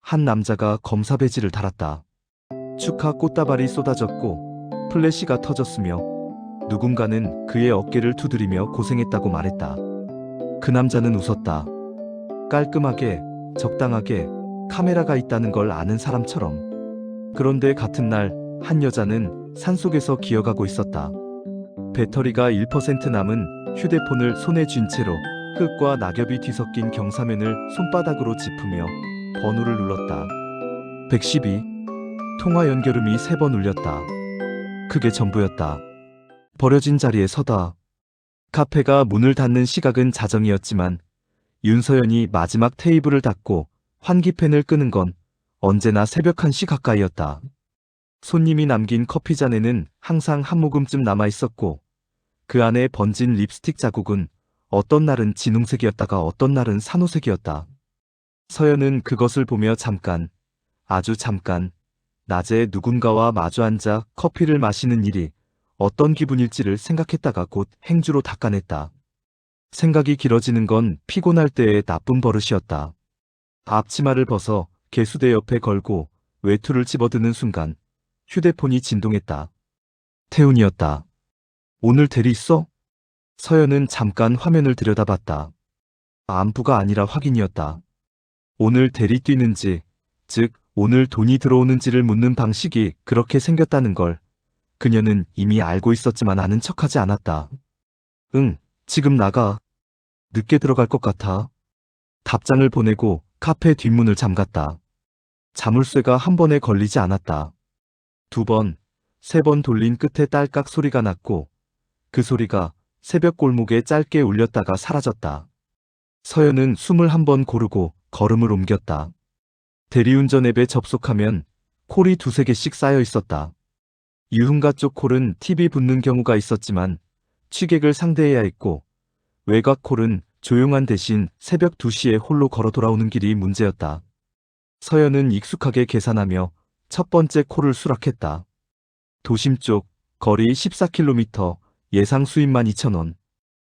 한 남자가 검사 배지를 달았다. 축하 꽃다발이 쏟아졌고 플래시가 터졌으며 누군가는 그의 어깨를 두드리며 고생했다고 말했다. 그 남자는 웃었다. 깔끔하게, 적당하게 카메라가 있다는 걸 아는 사람처럼. 그런데 같은 날 한 여자는 산속에서 기어가고 있었다. 배터리가 1% 남은 휴대폰을 손에 쥔 채로 흙과 낙엽이 뒤섞인 경사면을 손바닥으로 짚으며 번호를 눌렀다. 112. 통화 연결음이 3번 울렸다. 그게 전부였다. 버려진 자리에 서다. 카페가 문을 닫는 시각은 자정이었지만 윤서연이 마지막 테이블을 닫고 환기팬을 끄는 건 언제나 새벽 1시 가까이였다. 손님이 남긴 커피잔에는 항상 한 모금쯤 남아있었고 그 안에 번진 립스틱 자국은 어떤 날은 진홍색이었다가 어떤 날은 산호색이었다. 서연은 그것을 보며 잠깐, 아주 잠깐, 낮에 누군가와 마주 앉아 커피를 마시는 일이 어떤 기분일지를 생각했다가 곧 행주로 닦아냈다. 생각이 길어지는 건 피곤할 때의 나쁜 버릇이었다. 앞치마를 벗어 개수대 옆에 걸고 외투를 집어드는 순간 휴대폰이 진동했다. 태훈이었다. 오늘 대리 있어? 서연은 잠깐 화면을 들여다봤다. 안부가 아니라 확인이었다. 오늘 대리 뛰는지, 즉 오늘 돈이 들어오는지를 묻는 방식이 그렇게 생겼다는 걸 그녀는 이미 알고 있었지만 아는 척하지 않았다. 응, 지금 나가. 늦게 들어갈 것 같아. 답장을 보내고 카페 뒷문을 잠갔다. 자물쇠가 한 번에 걸리지 않았다. 2번, 3번 돌린 끝에 딸깍 소리가 났고 그 소리가 새벽 골목에 짧게 울렸다가 사라졌다. 서연은 숨을 한 번 고르고 걸음을 옮겼다. 대리운전 앱에 접속하면 콜이 2~3개씩 쌓여 있었다. 유흥가 쪽 콜은 TV 붙는 경우가 있었지만 취객을 상대해야 했고 외곽 콜은 조용한 대신 새벽 2시에 홀로 걸어 돌아오는 길이 문제였다. 서연은 익숙하게 계산하며 첫 번째 콜을 수락했다. 도심 쪽 거리 14km 예상 수입만 2,000원.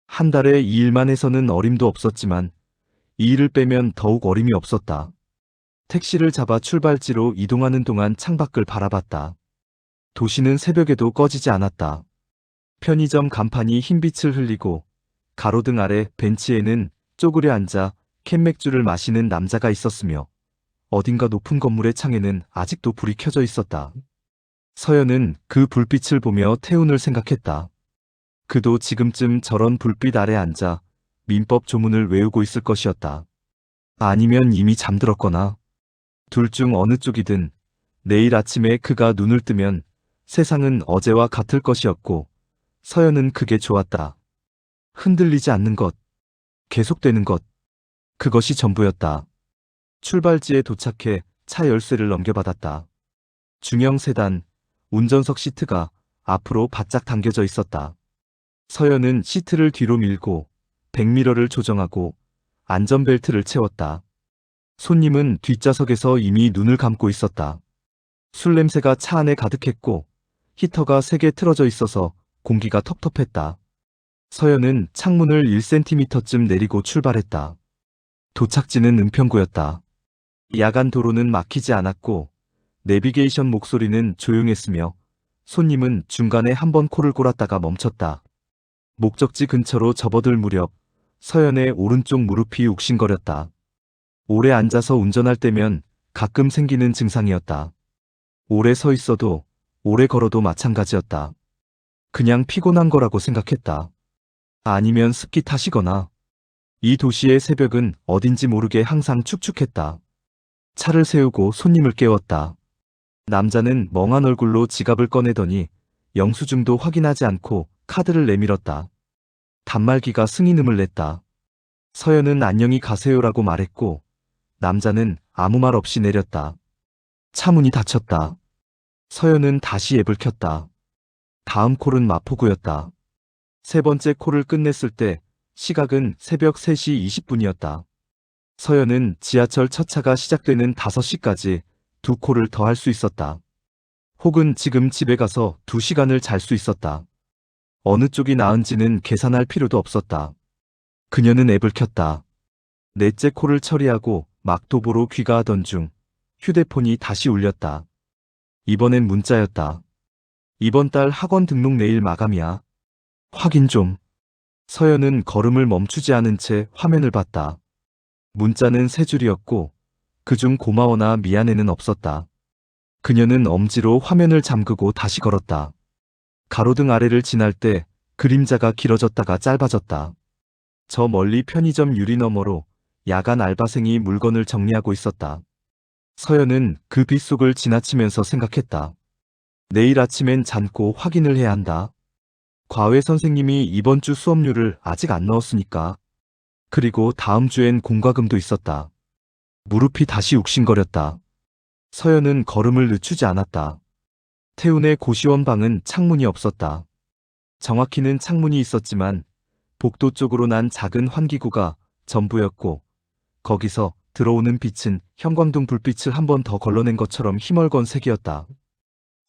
한 달에 이 일만 해서는 어림도 없었지만 이 일을 빼면 더욱 어림이 없었다. 택시를 잡아 출발지로 이동하는 동안 창밖을 바라봤다. 도시는 새벽에도 꺼지지 않았다. 편의점 간판이 흰빛을 흘리고 가로등 아래 벤치에는 쪼그려 앉아 캔맥주를 마시는 남자가 있었으며 어딘가 높은 건물의 창에는 아직도 불이 켜져 있었다. 서연은 그 불빛을 보며 태훈을 생각했다. 그도 지금쯤 저런 불빛 아래 앉아 민법 조문을 외우고 있을 것이었다. 아니면 이미 잠들었거나 둘 중 어느 쪽이든 내일 아침에 그가 눈을 뜨면 세상은 어제와 같을 것이었고 서연은 그게 좋았다. 흔들리지 않는 것, 계속되는 것, 그것이 전부였다. 출발지에 도착해 차 열쇠를 넘겨받았다. 중형 세단, 운전석 시트가 앞으로 바짝 당겨져 있었다. 서연은 시트를 뒤로 밀고 백미러를 조정하고 안전벨트를 채웠다. 손님은 뒷좌석에서 이미 눈을 감고 있었다. 술 냄새가 차 안에 가득했고 히터가 3개 틀어져 있어서 공기가 텁텁했다. 서연은 창문을 1cm쯤 내리고 출발했다. 도착지는 은평구였다. 야간 도로는 막히지 않았고 내비게이션 목소리는 조용했으며 손님은 중간에 한 번 코를 골았다가 멈췄다. 목적지 근처로 접어들 무렵 서연의 오른쪽 무릎이 욱신거렸다. 오래 앉아서 운전할 때면 가끔 생기는 증상이었다. 오래 서 있어도 오래 걸어도 마찬가지였다. 그냥 피곤한 거라고 생각했다. 아니면 습기 탓이거나. 이 도시의 새벽은 어딘지 모르게 항상 축축했다. 차를 세우고 손님을 깨웠다. 남자는 멍한 얼굴로 지갑을 꺼내더니 영수증도 확인하지 않고 카드를 내밀었다. 단말기가 승인음을 냈다. 서연은 안녕히 가세요라고 말했고 남자는 아무 말 없이 내렸다. 차 문이 닫혔다. 서연은 다시 앱을 켰다. 다음 콜은 마포구였다. 3번째 콜을 끝냈을 때 시각은 새벽 3시 20분이었다. 서연은 지하철 첫 차가 시작되는 5시까지 2콜을 더 할 수 있었다. 혹은 지금 집에 가서 2시간을 잘 수 있었다. 어느 쪽이 나은지는 계산할 필요도 없었다. 그녀는 앱을 켰다. 넷째 콜을 처리하고 막도보로 귀가하던 중 휴대폰이 다시 울렸다. 이번엔 문자였다. 이번 달 학원 등록 내일 마감이야. 확인 좀. 서연은 걸음을 멈추지 않은 채 화면을 봤다. 문자는 세 줄이었고 그중 고마워나 미안해는 없었다. 그녀는 엄지로 화면을 잠그고 다시 걸었다. 가로등 아래를 지날 때 그림자가 길어졌다가 짧아졌다. 저 멀리 편의점 유리 너머로 야간 알바생이 물건을 정리하고 있었다. 서연은 그 빛 속을 지나치면서 생각했다. 내일 아침엔 잠고 확인을 해야 한다. 과외 선생님이 이번 주 수업료를 아직 안 넣었으니까. 그리고 다음 주엔 공과금도 있었다. 무릎이 다시 욱신거렸다. 서연은 걸음을 늦추지 않았다. 태훈의 고시원 방은 창문이 없었다. 정확히는 창문이 있었지만 복도 쪽으로 난 작은 환기구가 전부였고 거기서 들어오는 빛은 형광등 불빛을 한 번 더 걸러낸 것처럼 희멀건 색이었다.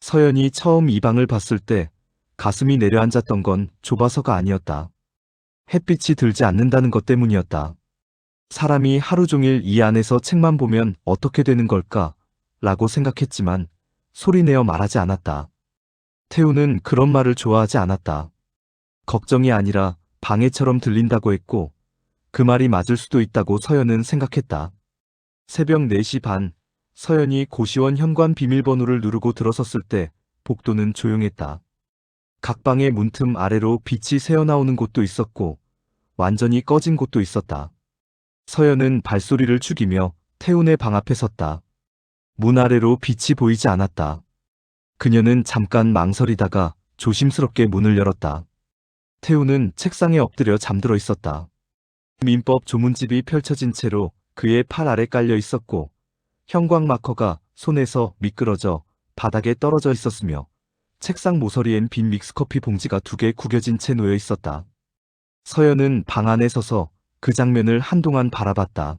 서연이 처음 이 방을 봤을 때 가슴이 내려앉았던 건 좁아서가 아니었다. 햇빛이 들지 않는다는 것 때문이었다. 사람이 하루 종일 이 안에서 책만 보면 어떻게 되는 걸까? 라고 생각했지만 소리내어 말하지 않았다. 태우는 그런 말을 좋아하지 않았다. 걱정이 아니라 방해처럼 들린다고 했고 그 말이 맞을 수도 있다고 서연은 생각했다. 새벽 4시 반, 서연이 고시원 현관 비밀번호를 누르고 들어섰을 때 복도는 조용했다. 각 방의 문틈 아래로 빛이 새어나오는 곳도 있었고 완전히 꺼진 곳도 있었다. 서연은 발소리를 죽이며 태훈의 방 앞에 섰다. 문 아래로 빛이 보이지 않았다. 그녀는 잠깐 망설이다가 조심스럽게 문을 열었다. 태훈은 책상에 엎드려 잠들어 있었다. 민법 조문집이 펼쳐진 채로 그의 팔 아래 깔려 있었고 형광 마커가 손에서 미끄러져 바닥에 떨어져 있었으며 책상 모서리엔 빈 믹스커피 봉지가 2개 구겨진 채 놓여 있었다. 서연은 방 안에 서서 그 장면을 한동안 바라봤다.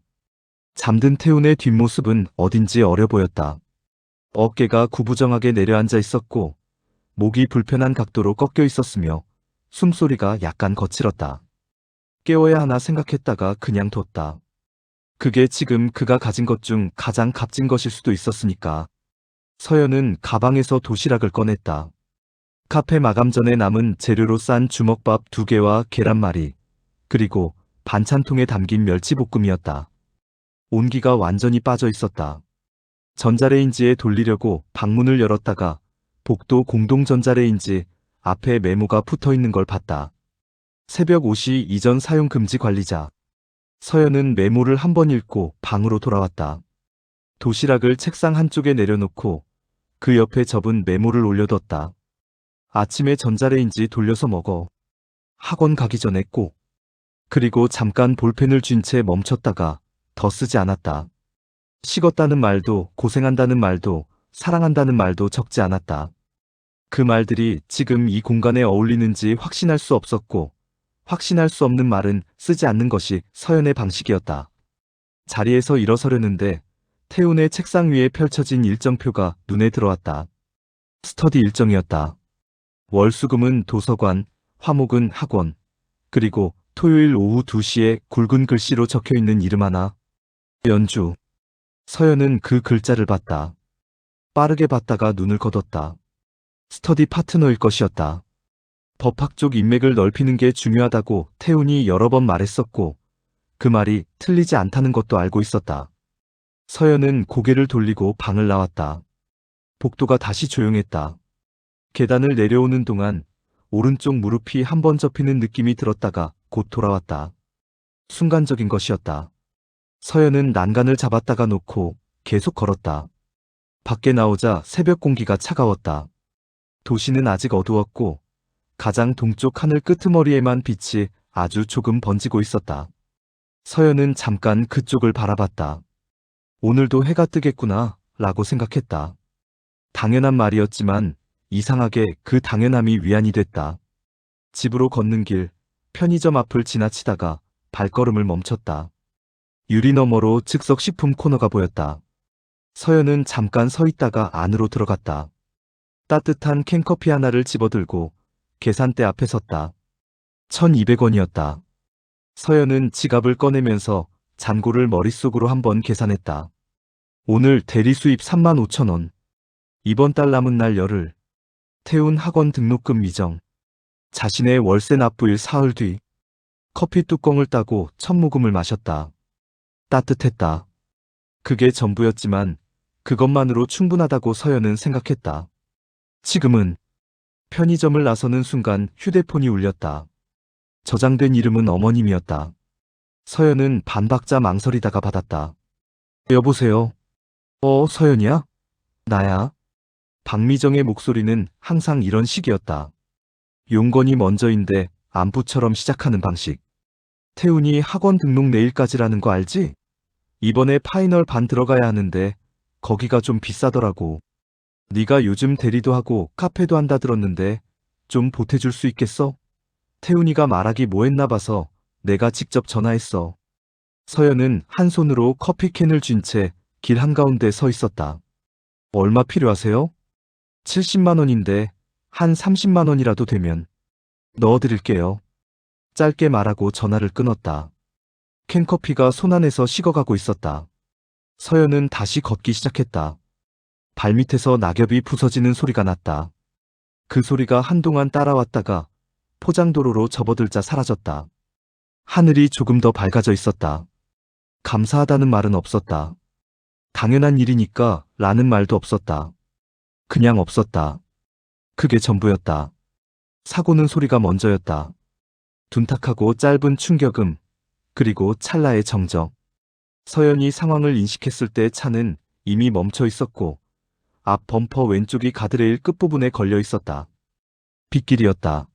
잠든 태훈의 뒷모습은 어딘지 어려 보였다. 어깨가 구부정하게 내려앉아 있었고 목이 불편한 각도로 꺾여 있었으며 숨소리가 약간 거칠었다. 깨워야 하나 생각했다가 그냥 뒀다. 그게 지금 그가 가진 것 중 가장 값진 것일 수도 있었으니까. 서연은 가방에서 도시락을 꺼냈다. 카페 마감 전에 남은 재료로 싼 주먹밥 2개와 계란말이, 그리고 반찬통에 담긴 멸치볶음이었다. 온기가 완전히 빠져 있었다. 전자레인지에 돌리려고 방문을 열었다가 복도 공동전자레인지 앞에 메모가 붙어 있는 걸 봤다. 새벽 5시 이전 사용 금지 관리자. 서연은 메모를 한 번 읽고 방으로 돌아왔다. 도시락을 책상 한쪽에 내려놓고 그 옆에 접은 메모를 올려뒀다. 아침에 전자레인지 돌려서 먹어. 학원 가기 전에 꼭. 그리고 잠깐 볼펜을 쥔 채 멈췄다가 더 쓰지 않았다. 식었다는 말도 고생한다는 말도 사랑한다는 말도 적지 않았다. 그 말들이 지금 이 공간에 어울리는지 확신할 수 없었고 확신할 수 없는 말은 쓰지 않는 것이 서연의 방식이었다. 자리에서 일어서려는데 태훈의 책상 위에 펼쳐진 일정표가 눈에 들어왔다. 스터디 일정이었다. 월수금은 도서관, 화목은 학원, 그리고 토요일 오후 2시에 굵은 글씨로 적혀있는 이름 하나. 연주. 서연은 그 글자를 봤다. 빠르게 봤다가 눈을 걷었다. 스터디 파트너일 것이었다. 법학 쪽 인맥을 넓히는 게 중요하다고 태훈이 여러 번 말했었고 그 말이 틀리지 않다는 것도 알고 있었다. 서연은 고개를 돌리고 방을 나왔다. 복도가 다시 조용했다. 계단을 내려오는 동안 오른쪽 무릎이 한 번 접히는 느낌이 들었다가 곧 돌아왔다. 순간적인 것이었다. 서연은 난간을 잡았다가 놓고 계속 걸었다. 밖에 나오자 새벽 공기가 차가웠다. 도시는 아직 어두웠고 가장 동쪽 하늘 끄트머리에만 빛이 아주 조금 번지고 있었다. 서연은 잠깐 그쪽을 바라봤다. 오늘도 해가 뜨겠구나 라고 생각했다. 당연한 말이었지만 이상하게 그 당연함이 위안이 됐다. 집으로 걷는 길, 편의점 앞을 지나치다가 발걸음을 멈췄다. 유리 너머로 즉석식품 코너가 보였다. 서연은 잠깐 서 있다가 안으로 들어갔다. 따뜻한 캔커피 하나를 집어들고 계산대 앞에 섰다. 1,200원이었다. 서연은 지갑을 꺼내면서 잔고를 머릿속으로 한번 계산했다. 오늘 대리 수입 35,000원. 이번 달 남은 날 열흘. 태운 학원 등록금 미정. 자신의 월세 납부일 사흘 뒤. 커피 뚜껑을 따고 첫 모금을 마셨다. 따뜻했다. 그게 전부였지만 그것만으로 충분하다고 서연은 생각했다. 지금은 편의점을 나서는 순간 휴대폰이 울렸다. 저장된 이름은 어머님이었다. 서연은 반박자 망설이다가 받았다. 여보세요? 서연이야? 나야. 박미정의 목소리는 항상 이런 식이었다. 용건이 먼저인데 안부처럼 시작하는 방식. 태훈이 학원 등록 내일까지라는 거 알지? 이번에 파이널 반 들어가야 하는데 거기가 좀 비싸더라고. 네가 요즘 대리도 하고 카페도 한다 들었는데 좀 보태줄 수 있겠어? 태훈이가 말하기 뭐했나 봐서 내가 직접 전화했어. 서연은 한 손으로 커피캔을 쥔 채 길 한가운데 서 있었다. 얼마 필요하세요? 70만 원인데 한 30만 원이라도 되면 넣어드릴게요. 짧게 말하고 전화를 끊었다. 캔커피가 손안에서 식어가고 있었다. 서연은 다시 걷기 시작했다. 발밑에서 낙엽이 부서지는 소리가 났다. 그 소리가 한동안 따라왔다가 포장도로로 접어들자 사라졌다. 하늘이 조금 더 밝아져 있었다. 감사하다는 말은 없었다. 당연한 일이니까 라는 말도 없었다. 그냥 없었다. 그게 전부였다. 사고는 소리가 먼저였다. 둔탁하고 짧은 충격음, 그리고 찰나의 정적. 서연이 상황을 인식했을 때 차는 이미 멈춰 있었고 앞 범퍼 왼쪽이 가드레일 끝부분에 걸려 있었다. 빗길이었다.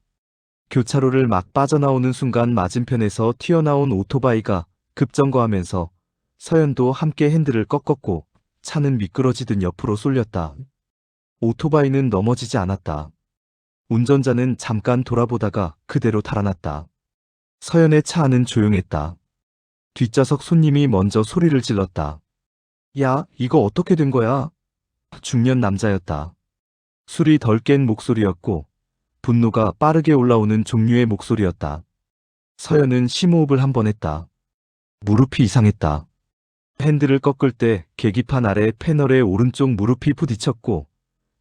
교차로를 막 빠져나오는 순간 맞은편에서 튀어나온 오토바이가 급정거하면서 서연도 함께 핸들을 꺾었고 차는 미끄러지듯 옆으로 쏠렸다. 오토바이는 넘어지지 않았다. 운전자는 잠깐 돌아보다가 그대로 달아났다. 서연의 차 안은 조용했다. 뒷좌석 손님이 먼저 소리를 질렀다. 야, 이거 어떻게 된 거야? 중년 남자였다. 술이 덜 깬 목소리였고 분노가 빠르게 올라오는 종류의 목소리였다. 서연은 심호흡을 한 번 했다. 무릎이 이상했다. 핸들을 꺾을 때 계기판 아래 패널의 오른쪽 무릎이 부딪혔고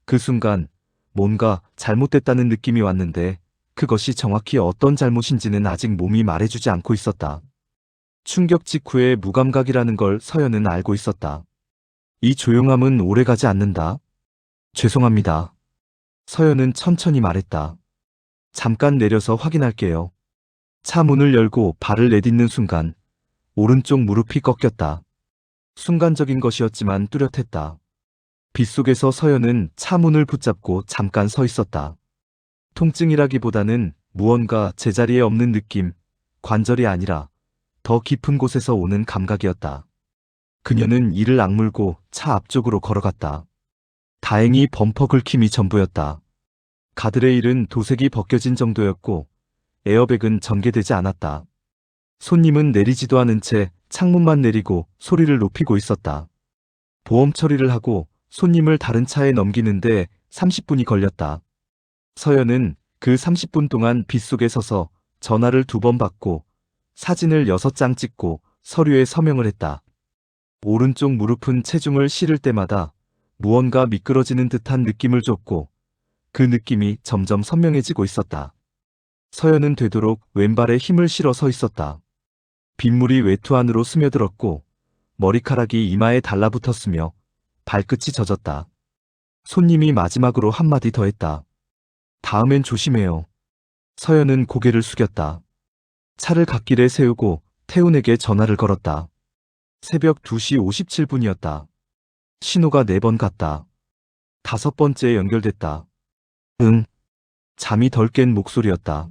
그 순간 뭔가 잘못됐다는 느낌이 왔는데 그것이 정확히 어떤 잘못인지는 아직 몸이 말해주지 않고 있었다. 충격 직후의 무감각이라는 걸 서연은 알고 있었다. 이 조용함은 오래가지 않는다. 죄송합니다. 서연은 천천히 말했다. 잠깐 내려서 확인할게요. 차 문을 열고 발을 내딛는 순간 오른쪽 무릎이 꺾였다. 순간적인 것이었지만 뚜렷했다. 빗속에서 서연은 차 문을 붙잡고 잠깐 서 있었다. 통증이라기보다는 무언가 제자리에 없는 느낌, 관절이 아니라 더 깊은 곳에서 오는 감각이었다. 그녀는 이를 악물고 차 앞쪽으로 걸어갔다. 다행히 범퍼 긁힘이 전부였다. 가드레일은 도색이 벗겨진 정도였고 에어백은 전개되지 않았다. 손님은 내리지도 않은 채 창문만 내리고 소리를 높이고 있었다. 보험 처리를 하고 손님을 다른 차에 넘기는데 30분이 걸렸다. 서연은 그 30분 동안 빗속에 서서 전화를 2번 받고 사진을 6장 찍고 서류에 서명을 했다. 오른쪽 무릎은 체중을 실을 때마다 무언가 미끄러지는 듯한 느낌을 줬고 그 느낌이 점점 선명해지고 있었다. 서연은 되도록 왼발에 힘을 실어 서 있었다. 빗물이 외투 안으로 스며들었고 머리카락이 이마에 달라붙었으며 발끝이 젖었다. 손님이 마지막으로 한마디 더 했다. 다음엔 조심해요. 서연은 고개를 숙였다. 차를 갓길에 세우고 태훈에게 전화를 걸었다. 새벽 2시 57분이었다. 신호가 4번 갔다. 5번째에 연결됐다. 응. 잠이 덜 깬 목소리였다.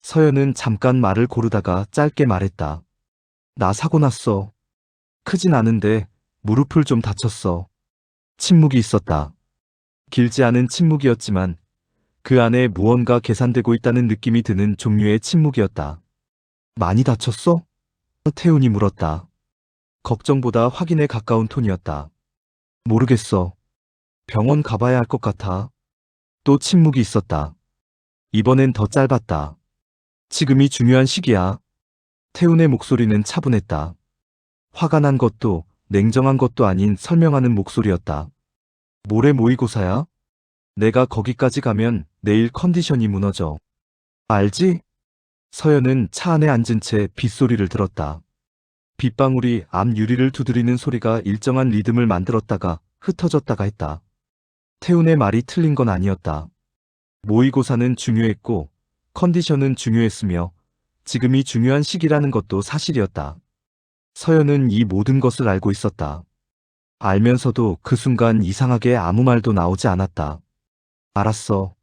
서연은 잠깐 말을 고르다가 짧게 말했다. 나 사고 났어. 크진 않은데 무릎을 좀 다쳤어. 침묵이 있었다. 길지 않은 침묵이었지만 그 안에 무언가 계산되고 있다는 느낌이 드는 종류의 침묵이었다. 많이 다쳤어? 태훈이 물었다. 걱정보다 확인에 가까운 톤이었다. 모르겠어. 병원 가봐야 할 것 같아. 또 침묵이 있었다. 이번엔 더 짧았다. 지금이 중요한 시기야. 태훈의 목소리는 차분했다. 화가 난 것도 냉정한 것도 아닌 설명하는 목소리였다. 모레 모의고사야? 내가 거기까지 가면 내일 컨디션이 무너져. 알지? 서연은 차 안에 앉은 채 빗소리를 들었다. 빗방울이 앞 유리를 두드리는 소리가 일정한 리듬을 만들었다가 흩어졌다가 했다. 태훈의 말이 틀린 건 아니었다. 모의고사는 중요했고 컨디션은 중요했으며 지금이 중요한 시기라는 것도 사실이었다. 서연은 이 모든 것을 알고 있었다. 알면서도 그 순간 이상하게 아무 말도 나오지 않았다. 알았어.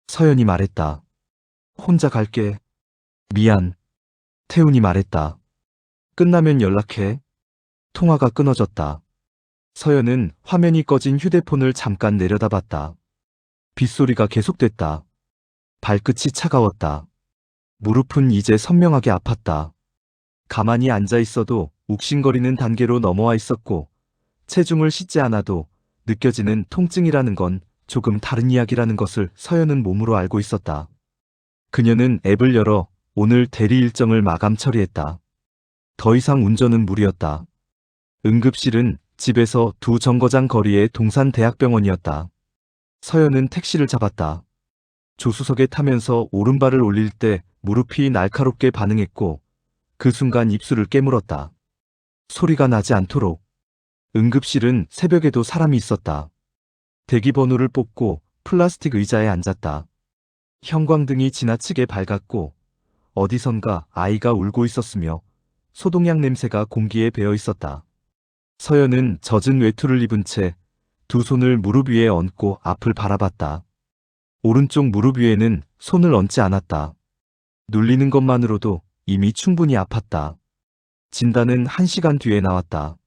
서연이 말했다. 혼자 갈게. 미안. 태훈이 말했다. 끝나면 연락해. 통화가 끊어졌다. 서연은 화면이 꺼진 휴대폰을 잠깐 내려다봤다. 빗소리가 계속됐다. 발끝이 차가웠다. 무릎은 이제 선명하게 아팠다. 가만히 앉아 있어도 욱신거리는 단계로 넘어와 있었고 체중을 싣지 않아도 느껴지는 통증이라는 건 조금 다른 이야기라는 것을 서연은 몸으로 알고 있었다. 그녀는 앱을 열어 오늘 대리 일정을 마감 처리했다. 더 이상 운전은 무리였다. 응급실은 집에서 2정거장 거리의 동산대학병원이었다. 서연은 택시를 잡았다. 조수석에 타면서 오른발을 올릴 때 무릎이 날카롭게 반응했고 그 순간 입술을 깨물었다. 소리가 나지 않도록. 응급실은 새벽에도 사람이 있었다. 대기번호를 뽑고 플라스틱 의자에 앉았다. 형광등이 지나치게 밝았고 어디선가 아이가 울고 있었으며 소독약 냄새가 공기에 배어 있었다. 서연은 젖은 외투를 입은 채 두 손을 무릎 위에 얹고 앞을 바라봤다. 오른쪽 무릎 위에는 손을 얹지 않았다. 눌리는 것만으로도 이미 충분히 아팠다. 진단은 1시간 뒤에 나왔다.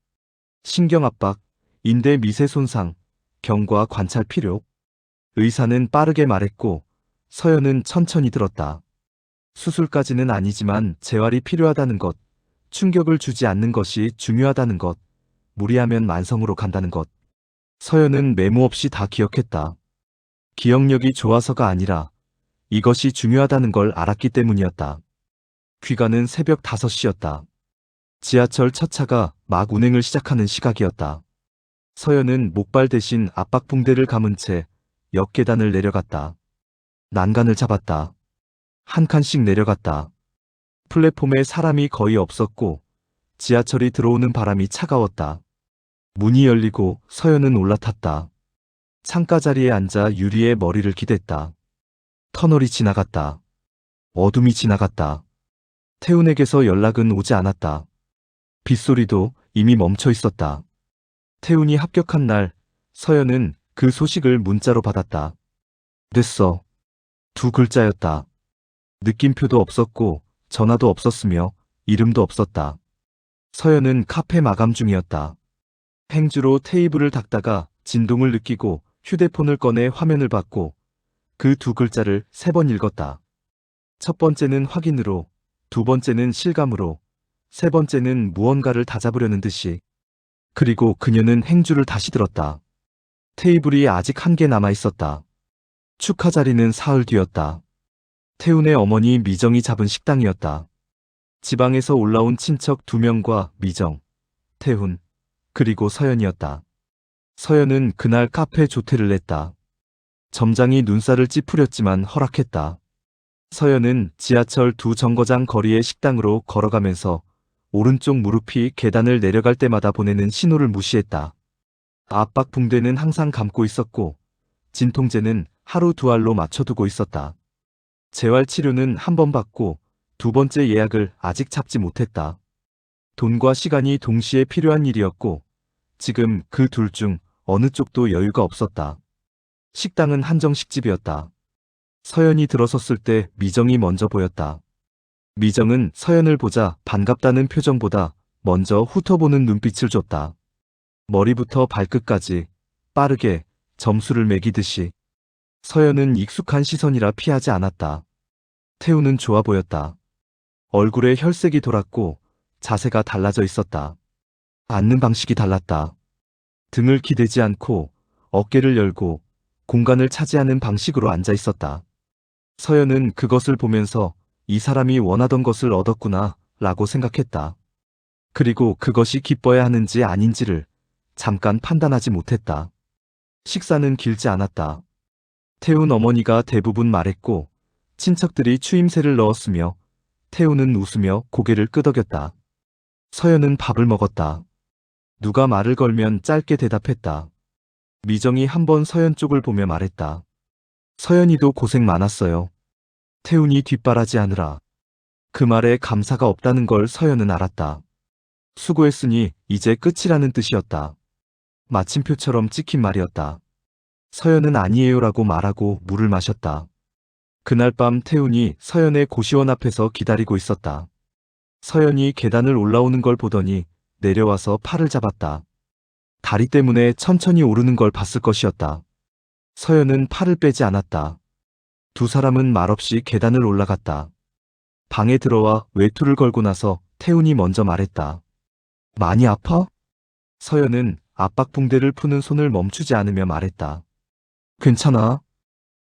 신경압박, 인대 미세 손상, 경과 관찰 필요. 의사는 빠르게 말했고 서연은 천천히 들었다. 수술까지는 아니지만 재활이 필요하다는 것, 충격을 주지 않는 것이 중요하다는 것, 무리하면 만성으로 간다는 것. 서연은 메모 없이 다 기억했다. 기억력이 좋아서가 아니라 이것이 중요하다는 걸 알았기 때문이었다. 귀가는 새벽 5시였다. 지하철 첫 차가 막 운행을 시작하는 시각이었다. 서연은 목발 대신 압박붕대를 감은 채 역 계단을 내려갔다. 난간을 잡았다. 한 칸씩 내려갔다. 플랫폼에 사람이 거의 없었고 지하철이 들어오는 바람이 차가웠다. 문이 열리고 서연은 올라탔다. 창가 자리에 앉아 유리에 머리를 기댔다. 터널이 지나갔다. 어둠이 지나갔다. 태훈에게서 연락은 오지 않았다. 빗소리도 이미 멈춰 있었다. 태훈이 합격한 날 서연은 그 소식을 문자로 받았다. 됐어. 2글자였다. 느낌표도 없었고 전화도 없었으며 이름도 없었다. 서연은 카페 마감 중이었다. 행주로 테이블을 닦다가 진동을 느끼고 휴대폰을 꺼내 화면을 봤고 그 2글자를 3번 읽었다. 첫 번째는 확인으로, 두 번째는 실감으로, 세 번째는 무언가를 다잡으려는 듯이. 그리고 그녀는 행주를 다시 들었다. 테이블이 아직 1개 남아 있었다. 축하 자리는 사흘 뒤였다. 태훈의 어머니 미정이 잡은 식당이었다. 지방에서 올라온 친척 2명과 미정, 태훈, 그리고 서연이었다. 서연은 그날 카페 조퇴를 냈다. 점장이 눈살을 찌푸렸지만 허락했다. 서연은 지하철 2정거장 거리의 식당으로 걸어가면서 오른쪽 무릎이 계단을 내려갈 때마다 보내는 신호를 무시했다. 압박 붕대는 항상 감고 있었고 진통제는 하루 2알로 맞춰두고 있었다. 재활치료는 1번 받고 2번째 예약을 아직 잡지 못했다. 돈과 시간이 동시에 필요한 일이었고 지금 그 둘 중 어느 쪽도 여유가 없었다. 식당은 한정식집이었다. 서연이 들어섰을 때 미정이 먼저 보였다. 미정은 서연을 보자 반갑다는 표정보다 먼저 훑어보는 눈빛을 줬다. 머리부터 발끝까지 빠르게 점수를 매기듯이. 서연은 익숙한 시선이라 피하지 않았다. 태우는 좋아 보였다. 얼굴에 혈색이 돌았고 자세가 달라져 있었다. 앉는 방식이 달랐다. 등을 기대지 않고 어깨를 열고 공간을 차지하는 방식으로 앉아 있었다. 서연은 그것을 보면서 이 사람이 원하던 것을 얻었구나 라고 생각했다. 그리고 그것이 기뻐야 하는지 아닌지를 잠깐 판단하지 못했다. 식사는 길지 않았다. 태훈 어머니가 대부분 말했고 친척들이 추임새를 넣었으며 태훈은 웃으며 고개를 끄덕였다. 서연은 밥을 먹었다. 누가 말을 걸면 짧게 대답했다. 미정이 한번 서연 쪽을 보며 말했다. 서연이도 고생 많았어요. 태훈이 뒷바라지하느라. 그 말에 감사가 없다는 걸 서연은 알았다. 수고했으니 이제 끝이라는 뜻이었다. 마침표처럼 찍힌 말이었다. 서연은 아니에요라고 말하고 물을 마셨다. 그날 밤 태훈이 서연의 고시원 앞에서 기다리고 있었다. 서연이 계단을 올라오는 걸 보더니 내려와서 팔을 잡았다. 다리 때문에 천천히 오르는 걸 봤을 것이었다. 서연은 팔을 빼지 않았다. 두 사람은 말없이 계단을 올라갔다. 방에 들어와 외투를 걸고 나서 태훈이 먼저 말했다. 많이 아파? 서연은 압박붕대를 푸는 손을 멈추지 않으며 말했다. 괜찮아.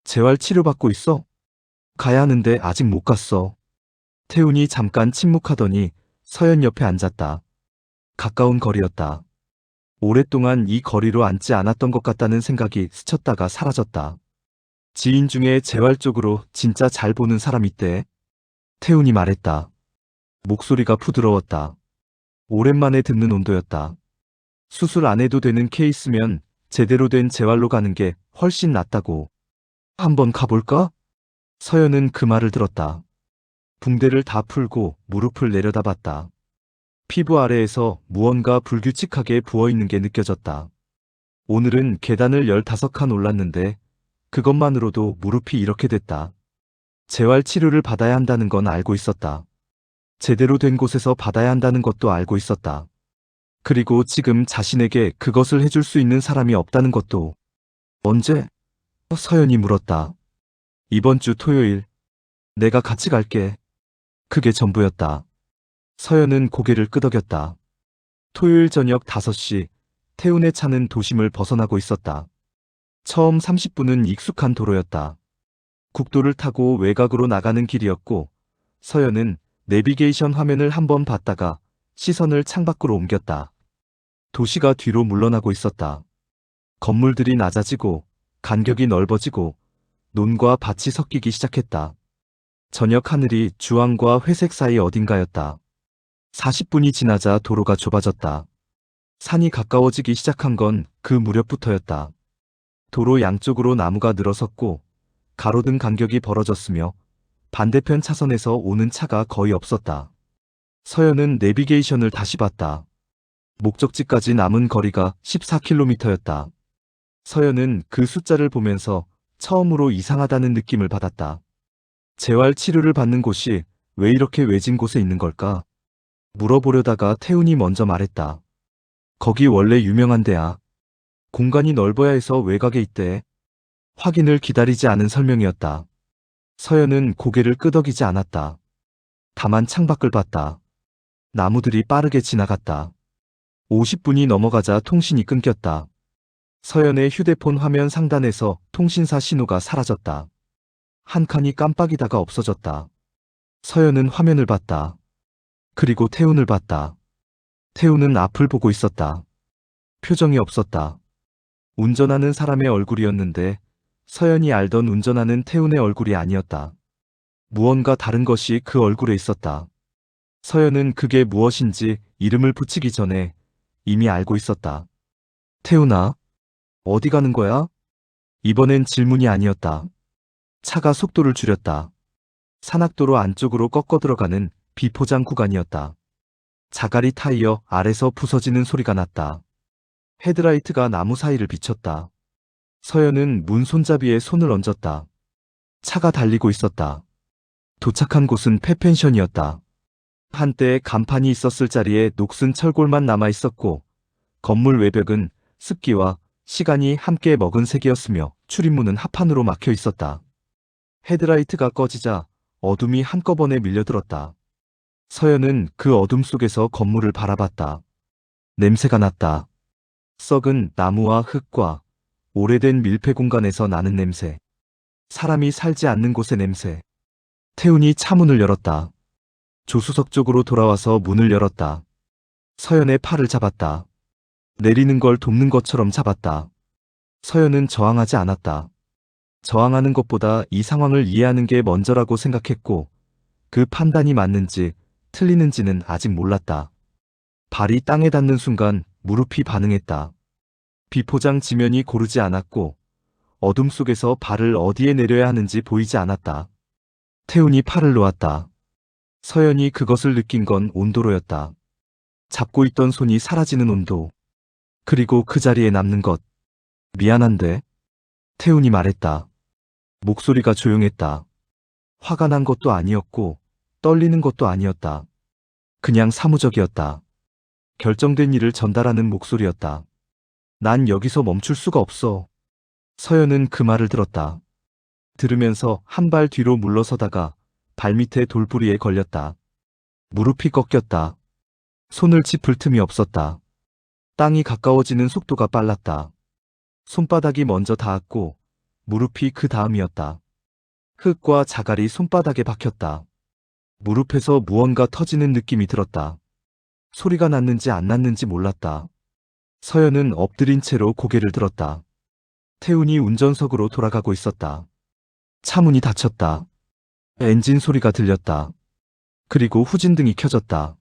재활 치료받고 있어. 가야 하는데 아직 못 갔어. 태훈이 잠깐 침묵하더니 서연 옆에 앉았다. 가까운 거리였다. 오랫동안 이 거리로 앉지 않았던 것 같다는 생각이 스쳤다가 사라졌다. 지인 중에 재활 쪽으로 진짜 잘 보는 사람 있대. 태훈이 말했다. 목소리가 부드러웠다. 오랜만에 듣는 온도였다. 수술 안 해도 되는 케이스면 제대로 된 재활로 가는 게 훨씬 낫다고. 한번 가볼까? 서연은 그 말을 들었다. 붕대를 다 풀고 무릎을 내려다봤다. 피부 아래에서 무언가 불규칙하게 부어있는 게 느껴졌다. 오늘은 계단을 15칸 올랐는데 그것만으로도 무릎이 이렇게 됐다. 재활 치료를 받아야 한다는 건 알고 있었다. 제대로 된 곳에서 받아야 한다는 것도 알고 있었다. 그리고 지금 자신에게 그것을 해줄 수 있는 사람이 없다는 것도. 언제? 서연이 물었다. 이번 주 토요일. 내가 같이 갈게. 그게 전부였다. 서연은 고개를 끄덕였다. 토요일 저녁 5시, 태훈의 차는 도심을 벗어나고 있었다. 처음 30분은 익숙한 도로였다. 국도를 타고 외곽으로 나가는 길이었고, 서연은 내비게이션 화면을 한번 봤다가 시선을 창밖으로 옮겼다. 도시가 뒤로 물러나고 있었다. 건물들이 낮아지고 간격이 넓어지고 논과 밭이 섞이기 시작했다. 저녁 하늘이 주황과 회색 사이 어딘가였다. 40분이 지나자 도로가 좁아졌다. 산이 가까워지기 시작한 건 그 무렵부터였다. 도로 양쪽으로 나무가 늘어섰고 가로등 간격이 벌어졌으며 반대편 차선에서 오는 차가 거의 없었다. 서연은 내비게이션을 다시 봤다. 목적지까지 남은 거리가 14km였다. 서연은 그 숫자를 보면서 처음으로 이상하다는 느낌을 받았다. 재활 치료를 받는 곳이 왜 이렇게 외진 곳에 있는 걸까? 물어보려다가 태훈이 먼저 말했다. 거기 원래 유명한 데야. 공간이 넓어야 해서 외곽에 있대. 확인을 기다리지 않은 설명이었다. 서연은 고개를 끄덕이지 않았다. 다만 창밖을 봤다. 나무들이 빠르게 지나갔다. 50분이 넘어가자 통신이 끊겼다. 서연의 휴대폰 화면 상단에서 통신사 신호가 사라졌다. 한 칸이 깜빡이다가 없어졌다. 서연은 화면을 봤다. 그리고 태훈을 봤다. 태훈은 앞을 보고 있었다. 표정이 없었다. 운전하는 사람의 얼굴이었는데 서연이 알던 운전하는 태훈의 얼굴이 아니었다. 무언가 다른 것이 그 얼굴에 있었다. 서연은 그게 무엇인지 이름을 붙이기 전에 이미 알고 있었다. 태훈아, 어디 가는 거야? 이번엔 질문이 아니었다. 차가 속도를 줄였다. 산악도로 안쪽으로 꺾어 들어가는 비포장 구간이었다. 자갈이 타이어 아래서 부서지는 소리가 났다. 헤드라이트가 나무 사이를 비췄다. 서연은 문 손잡이에 손을 얹었다. 차가 달리고 있었다. 도착한 곳은 폐펜션이었다. 한때 간판이 있었을 자리에 녹슨 철골만 남아 있었고 건물 외벽은 습기와 시간이 함께 먹은 색이었으며 출입문은 합판으로 막혀 있었다. 헤드라이트가 꺼지자 어둠이 한꺼번에 밀려들었다. 서연은 그 어둠 속에서 건물을 바라봤다. 냄새가 났다. 썩은 나무와 흙과 오래된 밀폐 공간에서 나는 냄새. 사람이 살지 않는 곳의 냄새. 태훈이 차문을 열었다. 조수석 쪽으로 돌아와서 문을 열었다. 서연의 팔을 잡았다. 내리는 걸 돕는 것처럼 잡았다. 서연은 저항하지 않았다. 저항하는 것보다 이 상황을 이해하는 게 먼저라고 생각했고 그 판단이 맞는지 틀리는지는 아직 몰랐다. 발이 땅에 닿는 순간 무릎이 반응했다. 비포장 지면이 고르지 않았고 어둠 속에서 발을 어디에 내려야 하는지 보이지 않았다. 태훈이 팔을 놓았다. 서연이 그것을 느낀 건 온도로였다. 잡고 있던 손이 사라지는 온도. 그리고 그 자리에 남는 것. 미안한데. 태훈이 말했다. 목소리가 조용했다. 화가 난 것도 아니었고 떨리는 것도 아니었다. 그냥 사무적이었다. 결정된 일을 전달하는 목소리였다. 난 여기서 멈출 수가 없어. 서연은 그 말을 들었다. 들으면서 한 발 뒤로 물러서다가 발밑에 돌부리에 걸렸다. 무릎이 꺾였다. 손을 짚을 틈이 없었다. 땅이 가까워지는 속도가 빨랐다. 손바닥이 먼저 닿았고 무릎이 그 다음이었다. 흙과 자갈이 손바닥에 박혔다. 무릎에서 무언가 터지는 느낌이 들었다. 소리가 났는지 안 났는지 몰랐다. 서연은 엎드린 채로 고개를 들었다. 태훈이 운전석으로 돌아가고 있었다. 차문이 닫혔다. 엔진 소리가 들렸다. 그리고 후진등이 켜졌다.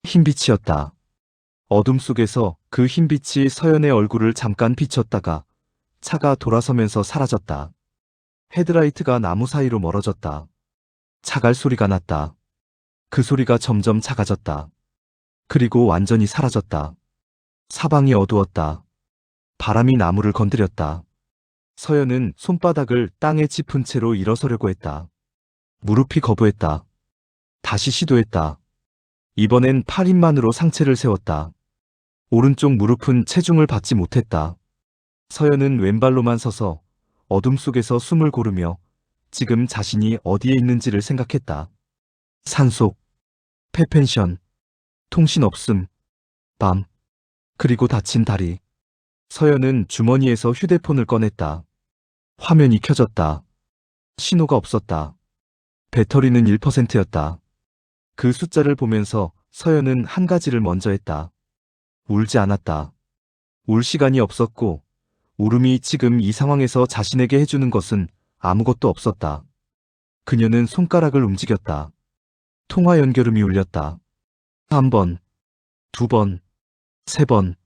흰빛이었다. 어둠 속에서 그 흰빛이 서연의 얼굴을 잠깐 비췄다가 차가 돌아서면서 사라졌다. 헤드라이트가 나무 사이로 멀어졌다. 자갈 소리가 났다. 그 소리가 점점 작아졌다. 그리고 완전히 사라졌다. 사방이 어두웠다. 바람이 나무를 건드렸다. 서연은 손바닥을 땅에 짚은 채로 일어서려고 했다. 무릎이 거부했다. 다시 시도했다. 이번엔 팔 힘만으로 상체를 세웠다. 오른쪽 무릎은 체중을 받지 못했다. 서연은 왼발로만 서서 어둠 속에서 숨을 고르며 지금 자신이 어디에 있는지를 생각했다. 산속, 폐펜션, 통신 없음, 밤, 그리고 다친 다리. 서연은 주머니에서 휴대폰을 꺼냈다. 화면이 켜졌다. 신호가 없었다. 배터리는 1%였다. 그 숫자를 보면서 서연은 한 가지를 먼저 했다. 울지 않았다. 울 시간이 없었고 울음이 지금 이 상황에서 자신에게 해주는 것은 아무것도 없었다. 그녀는 손가락을 움직였다. 통화 연결음이 울렸다. 1번, 2번, 3번.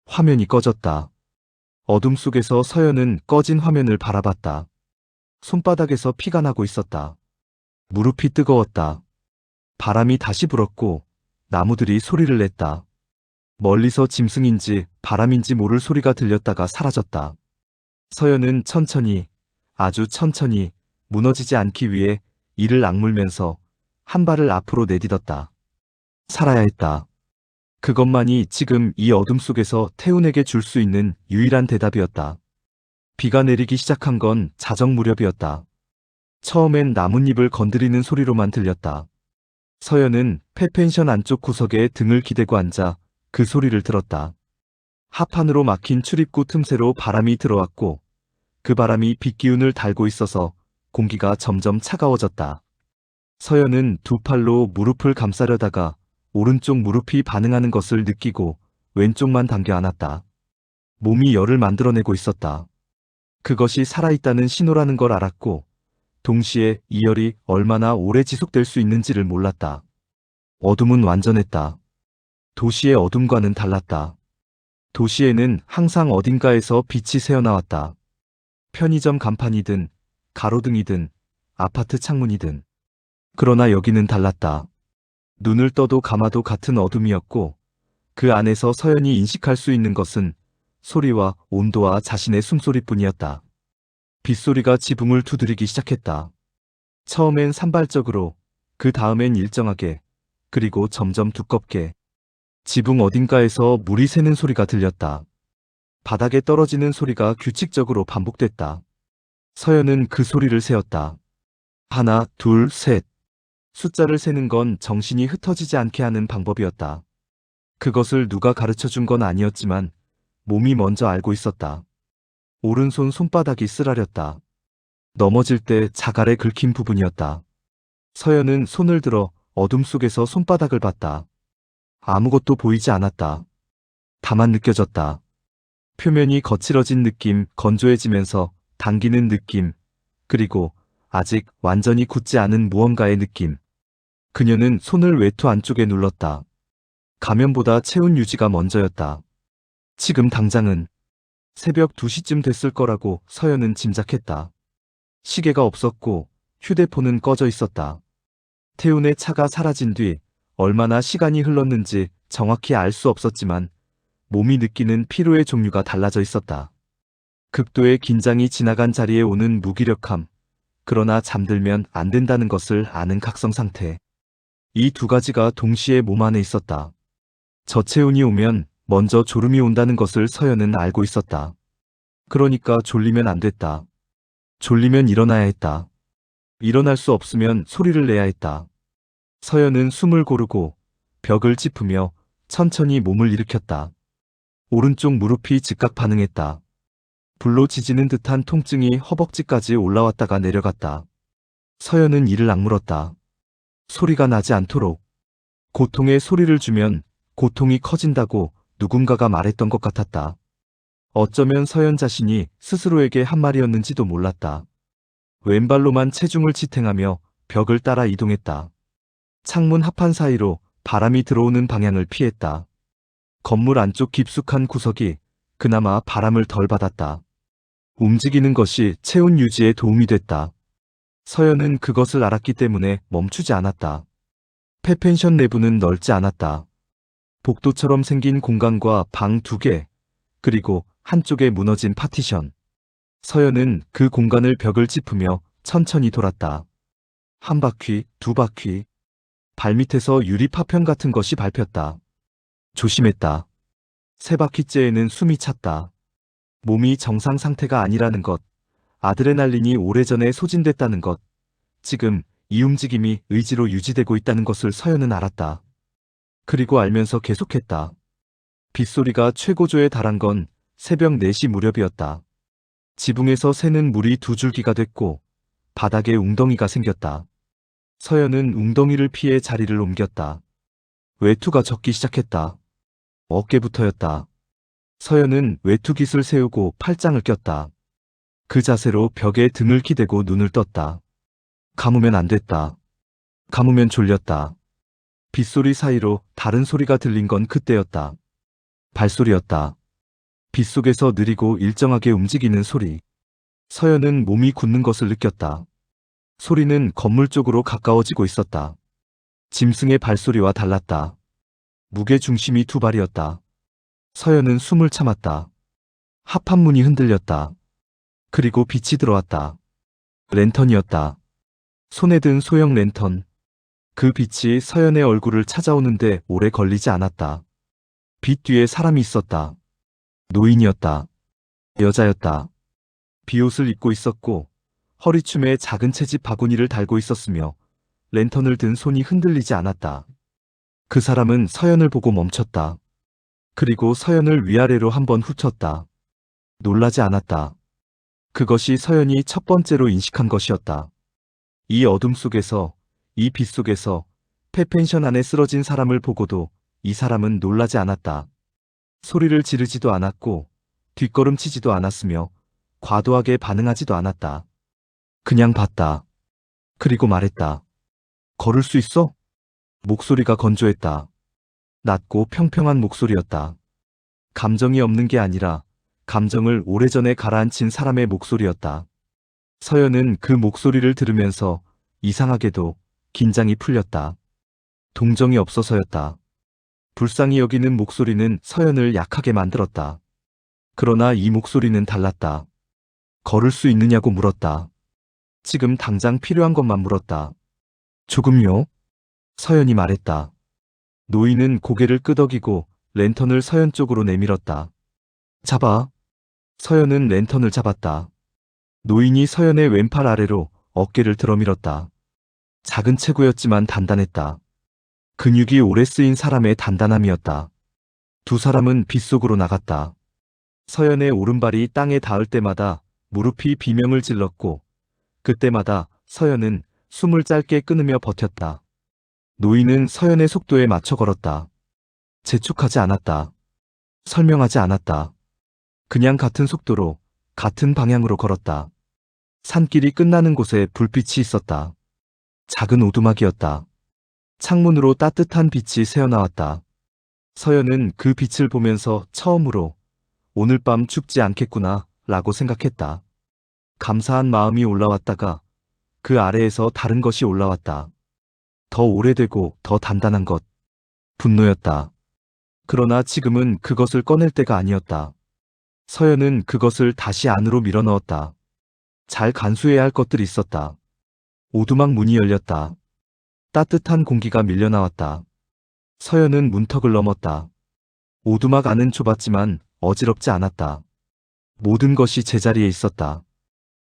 화면이 꺼졌다. 어둠 속에서 서연은 꺼진 화면을 바라봤다. 손바닥에서 피가 나고 있었다. 무릎이 뜨거웠다. 바람이 다시 불었고 나무들이 소리를 냈다. 멀리서 짐승인지 바람인지 모를 소리가 들렸다가 사라졌다. 서연은 천천히, 아주 천천히 무너지지 않기 위해 이를 악물면서 한 발을 앞으로 내딛었다. 살아야 했다. 그것만이 지금 이 어둠 속에서 태훈에게 줄 수 있는 유일한 대답이었다. 비가 내리기 시작한 건 자정 무렵이었다. 처음엔 나뭇잎을 건드리는 소리로만 들렸다. 서연은 폐펜션 안쪽 구석에 등을 기대고 앉아 그 소리를 들었다. 하판으로 막힌 출입구 틈새로 바람이 들어왔고 그 바람이 빗기운을 달고 있어서 공기가 점점 차가워졌다. 서연은 두 팔로 무릎을 감싸려다가 오른쪽 무릎이 반응하는 것을 느끼고 왼쪽만 당겨 안았다. 몸이 열을 만들어내고 있었다. 그것이 살아있다는 신호라는 걸 알았고 동시에 이 열이 얼마나 오래 지속될 수 있는지를 몰랐다. 어둠은 완전했다. 도시의 어둠과는 달랐다. 도시에는 항상 어딘가에서 빛이 새어나왔다. 편의점 간판이든 가로등이든 아파트 창문이든. 그러나 여기는 달랐다. 눈을 떠도 감아도 같은 어둠이었고 그 안에서 서연이 인식할 수 있는 것은 소리와 온도와 자신의 숨소리뿐이었다. 빗소리가 지붕을 두드리기 시작했다. 처음엔 산발적으로, 그 다음엔 일정하게, 그리고 점점 두껍게. 지붕 어딘가에서 물이 새는 소리가 들렸다. 바닥에 떨어지는 소리가 규칙적으로 반복됐다. 서연은 그 소리를 세었다. 하나, 둘, 셋. 숫자를 세는 건 정신이 흩어지지 않게 하는 방법이었다. 그것을 누가 가르쳐 준 건 아니었지만 몸이 먼저 알고 있었다. 오른손 손바닥이 쓰라렸다. 넘어질 때 자갈에 긁힌 부분이었다. 서연은 손을 들어 어둠 속에서 손바닥을 봤다. 아무것도 보이지 않았다. 다만 느껴졌다. 표면이 거칠어진 느낌, 건조해지면서 당기는 느낌, 그리고 아직 완전히 굳지 않은 무언가의 느낌. 그녀는 손을 외투 안쪽에 눌렀다. 가면보다 체온 유지가 먼저였다. 지금 당장은 새벽 2시쯤 됐을 거라고 서연은 짐작했다. 시계가 없었고 휴대폰은 꺼져 있었다. 태운의 차가 사라진 뒤 얼마나 시간이 흘렀는지 정확히 알 수 없었지만 몸이 느끼는 피로의 종류가 달라져 있었다. 극도의 긴장이 지나간 자리에 오는 무기력함, 그러나 잠들면 안 된다는 것을 아는 각성 상태. 이 두 가지가 동시에 몸 안에 있었다. 저체온이 오면 먼저 졸음이 온다는 것을 서연은 알고 있었다. 그러니까 졸리면 안 됐다. 졸리면 일어나야 했다. 일어날 수 없으면 소리를 내야 했다. 서연은 숨을 고르고 벽을 짚으며 천천히 몸을 일으켰다. 오른쪽 무릎이 즉각 반응했다. 불로 지지는 듯한 통증이 허벅지까지 올라왔다가 내려갔다. 서연은 이를 악물었다. 소리가 나지 않도록. 고통에 소리를 주면 고통이 커진다고 누군가가 말했던 것 같았다. 어쩌면 서연 자신이 스스로에게 한 말이었는지도 몰랐다. 왼발로만 체중을 지탱하며 벽을 따라 이동했다. 창문 합판 사이로 바람이 들어오는 방향을 피했다. 건물 안쪽 깊숙한 구석이 그나마 바람을 덜 받았다. 움직이는 것이 체온 유지에 도움이 됐다. 서연은 그것을 알았기 때문에 멈추지 않았다. 폐펜션 내부는 넓지 않았다. 복도처럼 생긴 공간과 방 2개, 그리고 한쪽에 무너진 파티션. 서연은 그 공간을 벽을 짚으며 천천히 돌았다. 한 바퀴, 2바퀴. 발밑에서 유리 파편 같은 것이 밟혔다. 조심했다. 3바퀴째에는 숨이 찼다. 몸이 정상 상태가 아니라는 것, 아드레날린이 오래전에 소진됐다는 것, 지금 이 움직임이 의지로 유지되고 있다는 것을 서연은 알았다. 그리고 알면서 계속했다. 빗소리가 최고조에 달한 건 새벽 4시 무렵이었다. 지붕에서 새는 물이 2줄기가 됐고 바닥에 웅덩이가 생겼다. 서연은 웅덩이를 피해 자리를 옮겼다. 외투가 젖기 시작했다. 어깨부터였다. 서연은 외투깃을 세우고 팔짱을 꼈다. 그 자세로 벽에 등을 기대고 눈을 떴다. 감으면 안 됐다. 감으면 졸렸다. 빗소리 사이로 다른 소리가 들린 건 그때였다. 발소리였다. 빗속에서 느리고 일정하게 움직이는 소리. 서연은 몸이 굳는 것을 느꼈다. 소리는 건물 쪽으로 가까워지고 있었다. 짐승의 발소리와 달랐다. 무게 중심이 2발이었다. 서연은 숨을 참았다. 합판문이 흔들렸다. 그리고 빛이 들어왔다. 랜턴이었다. 손에 든 소형 랜턴. 그 빛이 서연의 얼굴을 찾아오는데 오래 걸리지 않았다. 빛 뒤에 사람이 있었다. 노인이었다. 여자였다. 비옷을 입고 있었고 허리춤에 작은 채집 바구니를 달고 있었으며 랜턴을 든 손이 흔들리지 않았다. 그 사람은 서연을 보고 멈췄다. 그리고 서연을 위아래로 한번 훑었다. 놀라지 않았다. 그것이 서연이 첫 번째로 인식한 것이었다. 이 어둠 속에서, 이 빛 속에서 폐펜션 안에 쓰러진 사람을 보고도 이 사람은 놀라지 않았다. 소리를 지르지도 않았고 뒷걸음치지도 않았으며 과도하게 반응하지도 않았다. 그냥 봤다. 그리고 말했다. 걸을 수 있어? 목소리가 건조했다. 낮고 평평한 목소리였다. 감정이 없는 게 아니라 감정을 오래전에 가라앉힌 사람의 목소리였다. 서연은 그 목소리를 들으면서 이상하게도 긴장이 풀렸다. 동정이 없어서였다. 불쌍히 여기는 목소리는 서연을 약하게 만들었다. 그러나 이 목소리는 달랐다. 걸을 수 있느냐고 물었다. 지금 당장 필요한 것만 물었다. 조금요? 서연이 말했다. 노인은 고개를 끄덕이고 랜턴을 서연 쪽으로 내밀었다. 잡아. 서연은 랜턴을 잡았다. 노인이 서연의 왼팔 아래로 어깨를 들어밀었다. 작은 체구였지만 단단했다. 근육이 오래 쓰인 사람의 단단함이었다. 두 사람은 빗속으로 나갔다. 서연의 오른발이 땅에 닿을 때마다 무릎이 비명을 질렀고 그때마다 서연은 숨을 짧게 끊으며 버텼다. 노인은 서연의 속도에 맞춰 걸었다. 재촉하지 않았다. 설명하지 않았다. 그냥 같은 속도로, 같은 방향으로 걸었다. 산길이 끝나는 곳에 불빛이 있었다. 작은 오두막이었다. 창문으로 따뜻한 빛이 새어나왔다. 서연은 그 빛을 보면서 처음으로 오늘 밤 죽지 않겠구나 라고 생각했다. 감사한 마음이 올라왔다가 그 아래에서 다른 것이 올라왔다. 더 오래되고 더 단단한 것. 분노였다. 그러나 지금은 그것을 꺼낼 때가 아니었다. 서연은 그것을 다시 안으로 밀어넣었다. 잘 간수해야 할 것들이 있었다. 오두막 문이 열렸다. 따뜻한 공기가 밀려나왔다. 서연은 문턱을 넘었다. 오두막 안은 좁았지만 어지럽지 않았다. 모든 것이 제자리에 있었다.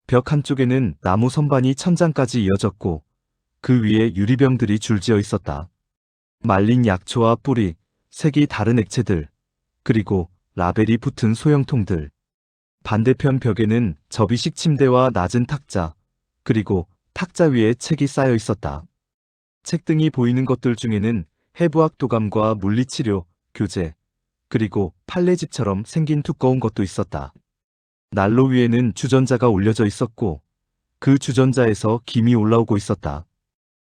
벽 한쪽에는 나무 선반이 천장까지 이어졌고 그 위에 유리병들이 줄지어 있었다. 말린 약초와 뿌리, 색이 다른 액체들, 그리고 라벨이 붙은 소형통들. 반대편 벽에는 접이식 침대와 낮은 탁자, 그리고 탁자 위에 책이 쌓여 있었다. 책등이 보이는 것들 중에는 해부학 도감과 물리치료, 교재, 그리고 판례집처럼 생긴 두꺼운 것도 있었다. 난로 위에는 주전자가 올려져 있었고 그 주전자에서 김이 올라오고 있었다.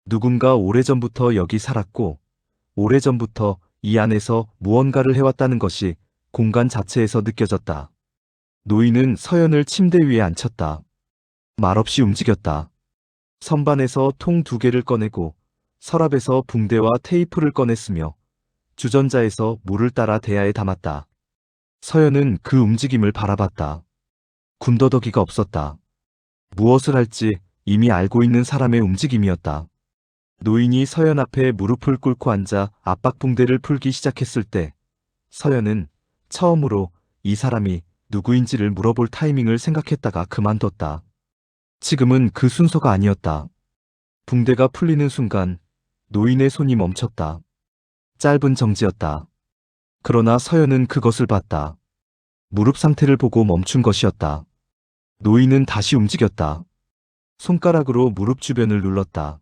누군가 오래전부터 여기 살았고 오래전부터 이 안에서 무언가를 해왔다는 것이 공간 자체에서 느껴졌다. 노인은 서연을 침대 위에 앉혔다. 말없이 움직였다. 선반에서 통 2개를 꺼내고 서랍에서 붕대와 테이프를 꺼냈으며 주전자에서 물을 따라 대야에 담았다. 서연은 그 움직임을 바라봤다. 군더더기가 없었다. 무엇을 할지 이미 알고 있는 사람의 움직임이었다. 노인이 서연 앞에 무릎을 꿇고 앉아 압박붕대를 풀기 시작했을 때 서연은 처음으로 이 사람이 누구인지를 물어볼 타이밍을 생각했다가 그만뒀다. 지금은 그 순서가 아니었다. 붕대가 풀리는 순간 노인의 손이 멈췄다. 짧은 정지였다. 그러나 서연은 그것을 봤다. 무릎 상태를 보고 멈춘 것이었다. 노인은 다시 움직였다. 손가락으로 무릎 주변을 눌렀다.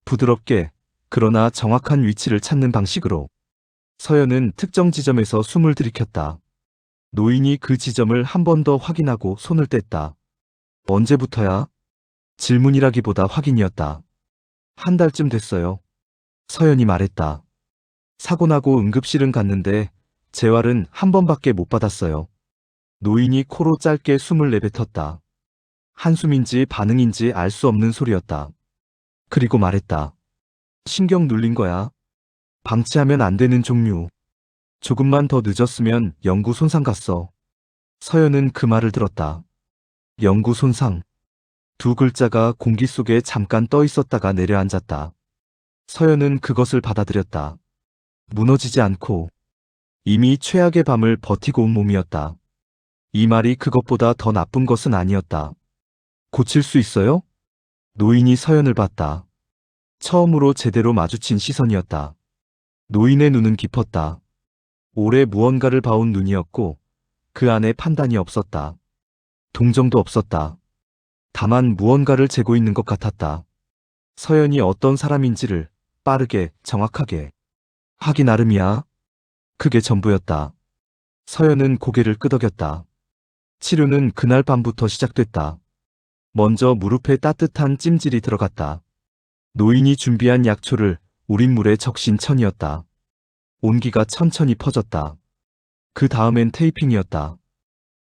부드럽게, 그러나 정확한 위치를 찾는 방식으로. 서연은 특정 지점에서 숨을 들이켰다. 노인이 그 지점을 한 번 더 확인하고 손을 뗐다. 언제부터야? 질문이라기보다 확인이었다. 한 달쯤 됐어요. 서연이 말했다. 사고 나고 응급실은 갔는데 재활은 한 번밖에 못 받았어요. 노인이 코로 짧게 숨을 내뱉었다. 한숨인지 반응인지 알 수 없는 소리였다. 그리고 말했다. 신경 눌린 거야. 방치하면 안 되는 종류. 조금만 더 늦었으면 영구 손상 갔어. 서연은 그 말을 들었다. 영구 손상. 2글자가 공기 속에 잠깐 떠 있었다가 내려앉았다. 서연은 그것을 받아들였다. 무너지지 않고 이미 최악의 밤을 버티고 온 몸이었다. 이 말이 그것보다 더 나쁜 것은 아니었다. 고칠 수 있어요? 노인이 서연을 봤다. 처음으로 제대로 마주친 시선이었다. 노인의 눈은 깊었다. 오래 무언가를 봐온 눈이었고 그 안에 판단이 없었다. 동정도 없었다. 다만 무언가를 재고 있는 것 같았다. 서연이 어떤 사람인지를 빠르게, 정확하게 하기 나름이야. 그게 전부였다. 서연은 고개를 끄덕였다. 치료는 그날 밤부터 시작됐다. 먼저 무릎에 따뜻한 찜질이 들어갔다. 노인이 준비한 약초를 우린 물에 적신 천이었다. 온기가 천천히 퍼졌다. 그 다음엔 테이핑이었다.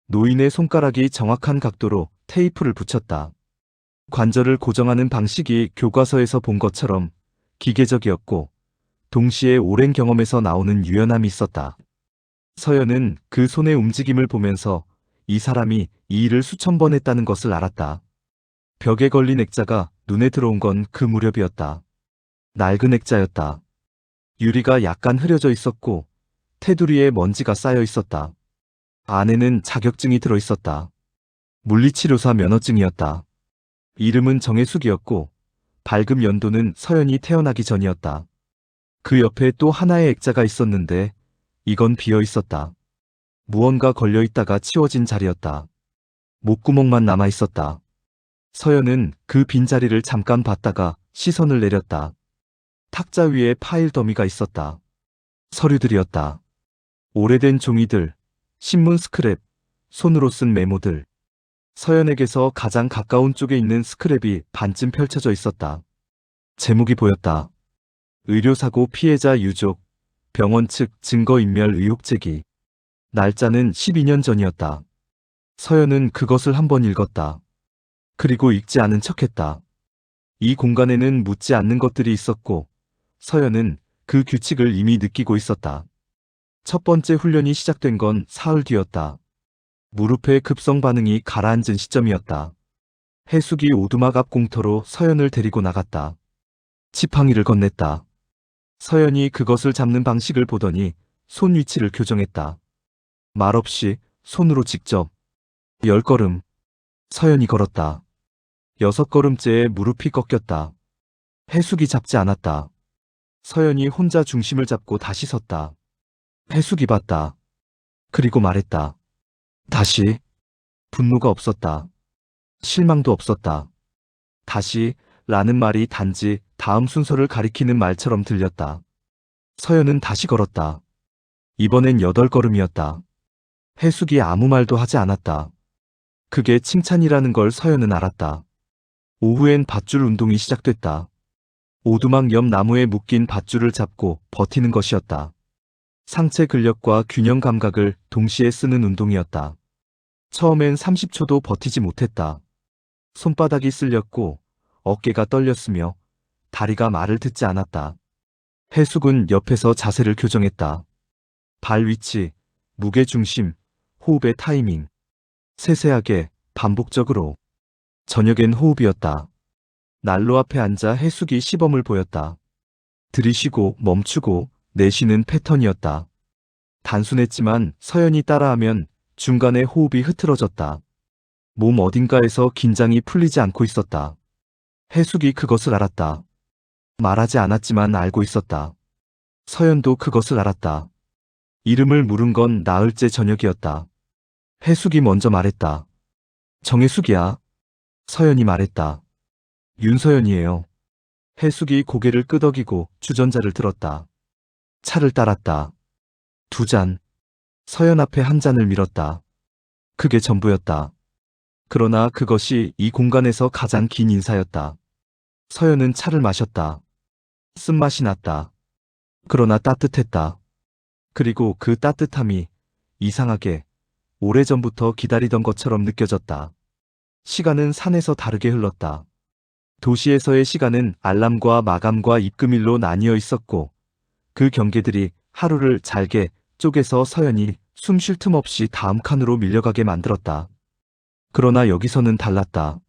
노인의 손가락이 정확한 각도로 테이프를 붙였다. 관절을 고정하는 방식이 교과서에서 본 것처럼 기계적이었고 동시에 오랜 경험에서 나오는 유연함이 있었다. 서연은 그 손의 움직임을 보면서 이 사람이 이 일을 수천 번 했다는 것을 알았다. 벽에 걸린 액자가 눈에 들어온 건 그 무렵이었다. 낡은 액자였다. 유리가 약간 흐려져 있었고 테두리에 먼지가 쌓여 있었다. 안에는 자격증이 들어 있었다. 물리치료사 면허증이었다. 이름은 정혜숙이었고 발급 연도는 서연이 태어나기 전이었다. 그 옆에 또 하나의 액자가 있었는데 이건 비어 있었다. 무언가 걸려 있다가 치워진 자리였다. 목구멍만 남아 있었다. 서연은 그 빈자리를 잠깐 봤다가 시선을 내렸다. 탁자 위에 파일 더미가 있었다. 서류들이었다. 오래된 종이들, 신문 스크랩, 손으로 쓴 메모들. 서연에게서 가장 가까운 쪽에 있는 스크랩이 반쯤 펼쳐져 있었다. 제목이 보였다. 의료사고 피해자 유족, 병원 측 증거인멸 의혹 제기. 날짜는 12년 전이었다. 서연은 그것을 한번 읽었다. 그리고 읽지 않은 척했다. 이 공간에는 묻지 않는 것들이 있었고, 서연은 그 규칙을 이미 느끼고 있었다. 첫 번째 훈련이 시작된 건 사흘 뒤였다. 무릎의 급성 반응이 가라앉은 시점이었다. 해숙이 오두막 앞 공터로 서연을 데리고 나갔다. 지팡이를 건넸다. 서연이 그것을 잡는 방식을 보더니 손 위치를 교정했다. 말없이 손으로 직접 10걸음. 서연이 걸었다. 6걸음째에 무릎이 꺾였다. 해숙이 잡지 않았다. 서연이 혼자 중심을 잡고 다시 섰다. 해숙이 봤다. 그리고 말했다. 다시. 분노가 없었다. 실망도 없었다. 다시 라는 말이 단지 다음 순서를 가리키는 말처럼 들렸다. 서연은 다시 걸었다. 이번엔 8걸음이었다. 해숙이 아무 말도 하지 않았다. 그게 칭찬이라는 걸 서연은 알았다. 오후엔 밧줄 운동이 시작됐다. 오두막 옆 나무에 묶인 밧줄을 잡고 버티는 것이었다. 상체 근력과 균형 감각을 동시에 쓰는 운동이었다. 처음엔 30초도 버티지 못했다. 손바닥이 쓸렸고 어깨가 떨렸으며 다리가 말을 듣지 않았다. 해숙은 옆에서 자세를 교정했다. 발 위치, 무게 중심, 호흡의 타이밍. 세세하게, 반복적으로. 저녁엔 호흡이었다. 난로 앞에 앉아 해숙이 시범을 보였다. 들이쉬고 멈추고 내쉬는 패턴이었다. 단순했지만 서연이 따라하면 중간에 호흡이 흐트러졌다. 몸 어딘가에서 긴장이 풀리지 않고 있었다. 해숙이 그것을 알았다. 말하지 않았지만 알고 있었다. 서연도 그것을 알았다. 이름을 물은 건 나흘째 저녁이었다. 해숙이 먼저 말했다. 정해숙이야. 서연이 말했다. 윤서연이에요. 해숙이 고개를 끄덕이고 주전자를 들었다. 차를 따랐다. 2잔. 서연 앞에 한 잔을 밀었다. 그게 전부였다. 그러나 그것이 이 공간에서 가장 긴 인사였다. 서연은 차를 마셨다. 쓴맛이 났다. 그러나 따뜻했다. 그리고 그 따뜻함이 이상하게 오래전부터 기다리던 것처럼 느껴졌다. 시간은 산에서 다르게 흘렀다. 도시에서의 시간은 알람과 마감과 입금일로 나뉘어 있었고 그 경계들이 하루를 잘게 쪼개서 서연이 숨 쉴 틈 없이 다음 칸으로 밀려가게 만들었다. 그러나 여기서는 달랐다.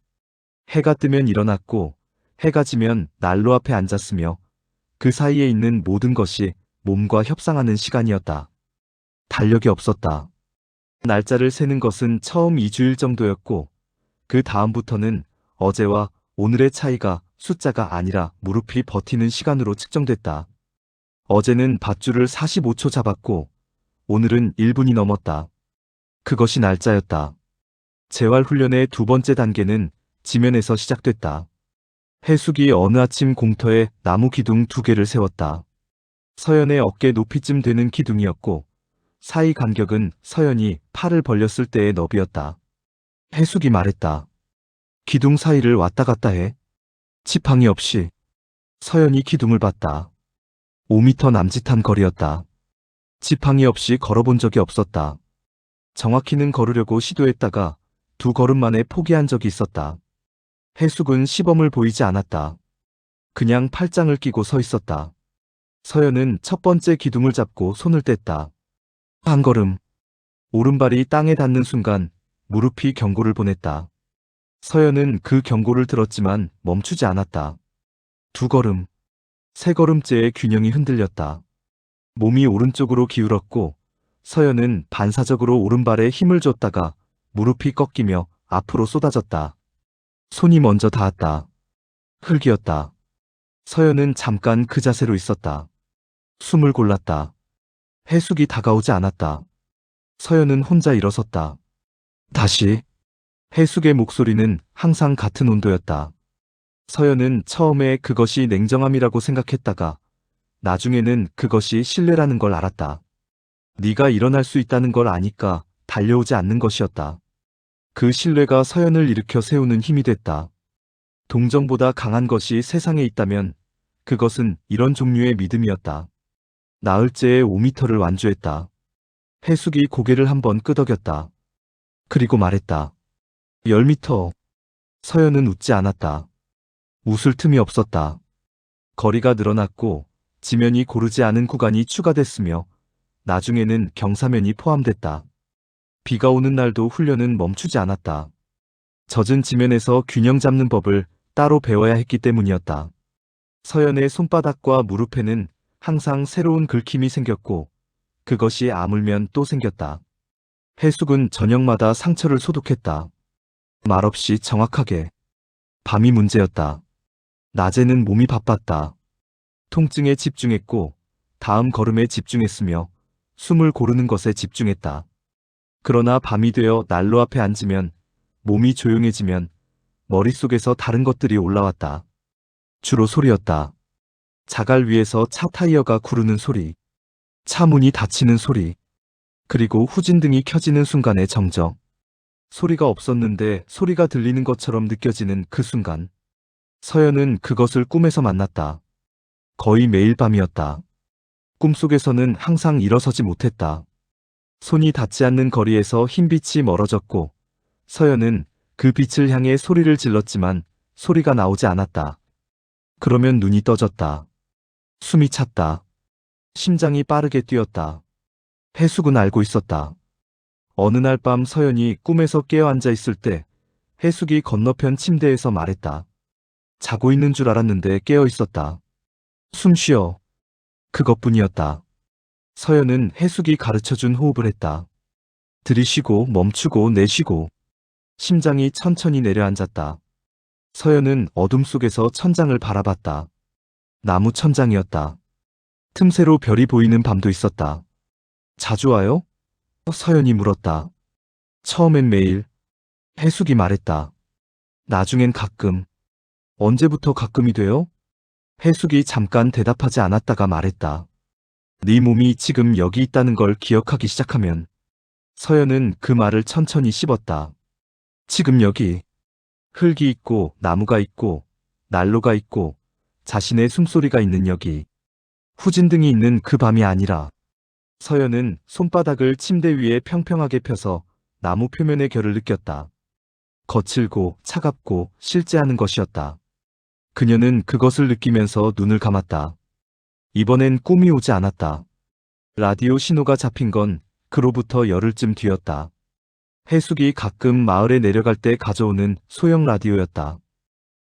해가 뜨면 일어났고 해가 지면 난로 앞에 앉았으며 그 사이에 있는 모든 것이 몸과 협상하는 시간이었다. 달력이 없었다. 날짜를 세는 것은 처음 2주일 정도였고 그 다음부터는 어제와 오늘의 차이가 숫자가 아니라 무릎이 버티는 시간으로 측정됐다. 어제는 밧줄을 45초 잡았고 오늘은 1분이 넘었다. 그것이 날짜였다. 재활훈련의 두 번째 단계는 지면에서 시작됐다. 해숙이 어느 아침 공터에 나무 기둥 2개를 세웠다. 서연의 어깨 높이쯤 되는 기둥이었고 사이 간격은 서연이 팔을 벌렸을 때의 너비였다. 해숙이 말했다. 기둥 사이를 왔다 갔다 해. 지팡이 없이. 서연이 기둥을 봤다. 5m 남짓한 거리였다. 지팡이 없이 걸어본 적이 없었다. 정확히는 걸으려고 시도했다가 2걸음 만에 포기한 적이 있었다. 해숙은 시범을 보이지 않았다. 그냥 팔짱을 끼고 서 있었다. 서연은 첫 번째 기둥을 잡고 손을 뗐다. 한 걸음. 오른발이 땅에 닿는 순간 무릎이 경고를 보냈다. 서연은 그 경고를 들었지만 멈추지 않았다. 2걸음. 3걸음째의 균형이 흔들렸다. 몸이 오른쪽으로 기울었고 서연은 반사적으로 오른발에 힘을 줬다가 무릎이 꺾이며 앞으로 쏟아졌다. 손이 먼저 닿았다. 흙이었다. 서연은 잠깐 그 자세로 있었다. 숨을 골랐다. 해숙이 다가오지 않았다. 서연은 혼자 일어섰다. 다시. 해숙의 목소리는 항상 같은 온도였다. 서연은 처음에 그것이 냉정함이라고 생각했다가 나중에는 그것이 신뢰라는 걸 알았다. 네가 일어날 수 있다는 걸 아니까 달려오지 않는 것이었다. 그 신뢰가 서연을 일으켜 세우는 힘이 됐다. 동정보다 강한 것이 세상에 있다면 그것은 이런 종류의 믿음이었다. 나흘째에 5미터를 완주했다. 해숙이 고개를 한번 끄덕였다. 그리고 말했다. 10미터. 서연은 웃지 않았다. 웃을 틈이 없었다. 거리가 늘어났고 지면이 고르지 않은 구간이 추가됐으며 나중에는 경사면이 포함됐다. 비가 오는 날도 훈련은 멈추지 않았다. 젖은 지면에서 균형 잡는 법을 따로 배워야 했기 때문이었다. 서연의 손바닥과 무릎에는 항상 새로운 긁힘이 생겼고 그것이 아물면 또 생겼다. 해숙은 저녁마다 상처를 소독했다. 말없이 정확하게. 밤이 문제였다. 낮에는 몸이 바빴다. 통증에 집중했고 다음 걸음에 집중했으며 숨을 고르는 것에 집중했다. 그러나 밤이 되어 난로 앞에 앉으면 몸이 조용해지면 머릿속에서 다른 것들이 올라왔다. 주로 소리였다. 자갈 위에서 차 타이어가 구르는 소리, 차 문이 닫히는 소리, 그리고 후진등이 켜지는 순간의 정적. 소리가 없었는데 소리가 들리는 것처럼 느껴지는 그 순간. 서연은 그것을 꿈에서 만났다. 거의 매일 밤이었다. 꿈속에서는 항상 일어서지 못했다. 손이 닿지 않는 거리에서 흰빛이 멀어졌고 서연은 그 빛을 향해 소리를 질렀지만 소리가 나오지 않았다. 그러면 눈이 떠졌다. 숨이 찼다. 심장이 빠르게 뛰었다. 해숙은 알고 있었다. 어느 날 밤 서연이 꿈에서 깨어 앉아 있을 때 해숙이 건너편 침대에서 말했다. 자고 있는 줄 알았는데 깨어 있었다. 숨 쉬어. 그것뿐이었다. 서연은 해숙이 가르쳐준 호흡을 했다. 들이쉬고 멈추고 내쉬고. 심장이 천천히 내려앉았다. 서연은 어둠 속에서 천장을 바라봤다. 나무 천장이었다. 틈새로 별이 보이는 밤도 있었다. 자주 와요? 서연이 물었다. 처음엔 매일. 해숙이 말했다. 나중엔 가끔. 언제부터 가끔이 돼요? 해숙이 잠깐 대답하지 않았다가 말했다. 네 몸이 지금 여기 있다는 걸 기억하기 시작하면. 서연은 그 말을 천천히 씹었다. 지금 여기. 흙이 있고 나무가 있고 난로가 있고 자신의 숨소리가 있는 여기. 후진등이 있는 그 밤이 아니라. 서연은 손바닥을 침대 위에 평평하게 펴서 나무 표면의 결을 느꼈다. 거칠고 차갑고 실제하는 것이었다. 그녀는 그것을 느끼면서 눈을 감았다. 이번엔 꿈이 오지 않았다. 라디오 신호가 잡힌 건 그로부터 열흘쯤 뒤였다. 해숙이 가끔 마을에 내려갈 때 가져오는 소형 라디오였다.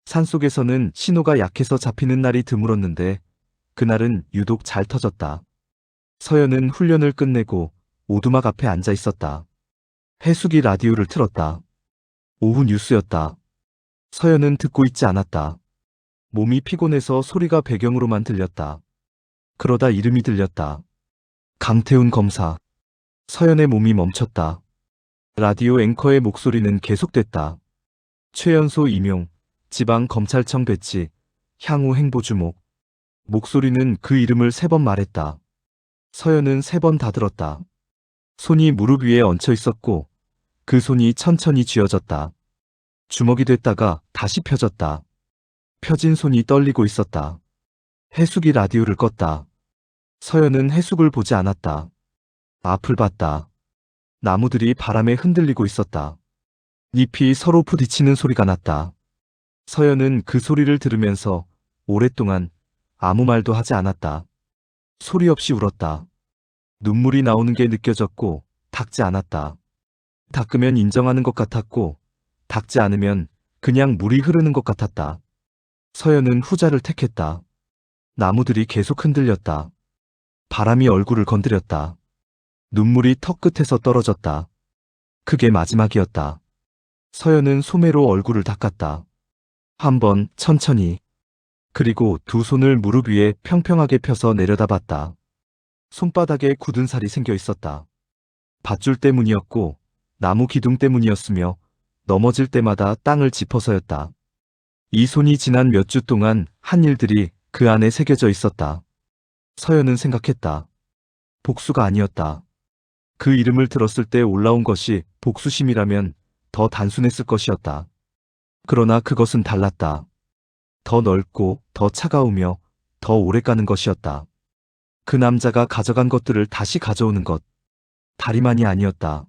산속에서는 신호가 약해서 잡히는 날이 드물었는데 그날은 유독 잘 터졌다. 서연은 훈련을 끝내고 오두막 앞에 앉아 있었다. 해숙이 라디오를 틀었다. 오후 뉴스였다. 서연은 듣고 있지 않았다. 몸이 피곤해서 소리가 배경으로만 들렸다. 그러다 이름이 들렸다. 강태훈 검사. 서연의 몸이 멈췄다. 라디오 앵커의 목소리는 계속됐다. 최연소 임용, 지방검찰청 배치, 향후 행보 주목. 목소리는 그 이름을 3번 말했다. 서연은 3번 다 들었다. 손이 무릎 위에 얹혀 있었고 그 손이 천천히 쥐어졌다. 주먹이 됐다가 다시 펴졌다. 펴진 손이 떨리고 있었다. 해숙이 라디오를 껐다. 서연은 해숙을 보지 않았다. 앞을 봤다. 나무들이 바람에 흔들리고 있었다. 잎이 서로 부딪히는 소리가 났다. 서연은 그 소리를 들으면서 오랫동안 아무 말도 하지 않았다. 소리 없이 울었다. 눈물이 나오는 게 느껴졌고 닦지 않았다. 닦으면 인정하는 것 같았고 닦지 않으면 그냥 물이 흐르는 것 같았다. 서연은 후자를 택했다. 나무들이 계속 흔들렸다. 바람이 얼굴을 건드렸다. 눈물이 턱 끝에서 떨어졌다. 그게 마지막이었다. 서연은 소매로 얼굴을 닦았다. 한 번 천천히. 그리고 두 손을 무릎 위에 평평하게 펴서 내려다봤다. 손바닥에 굳은 살이 생겨 있었다. 밧줄 때문이었고 나무 기둥 때문이었으며 넘어질 때마다 땅을 짚어서였다. 이 손이 지난 몇 주 동안 한 일들이 그 안에 새겨져 있었다. 서연은 생각했다. 복수가 아니었다. 그 이름을 들었을 때 올라온 것이 복수심이라면 더 단순했을 것이었다. 그러나 그것은 달랐다. 더 넓고 더 차가우며 더 오래 가는 것이었다. 그 남자가 가져간 것들을 다시 가져오는 것. 다리만이 아니었다.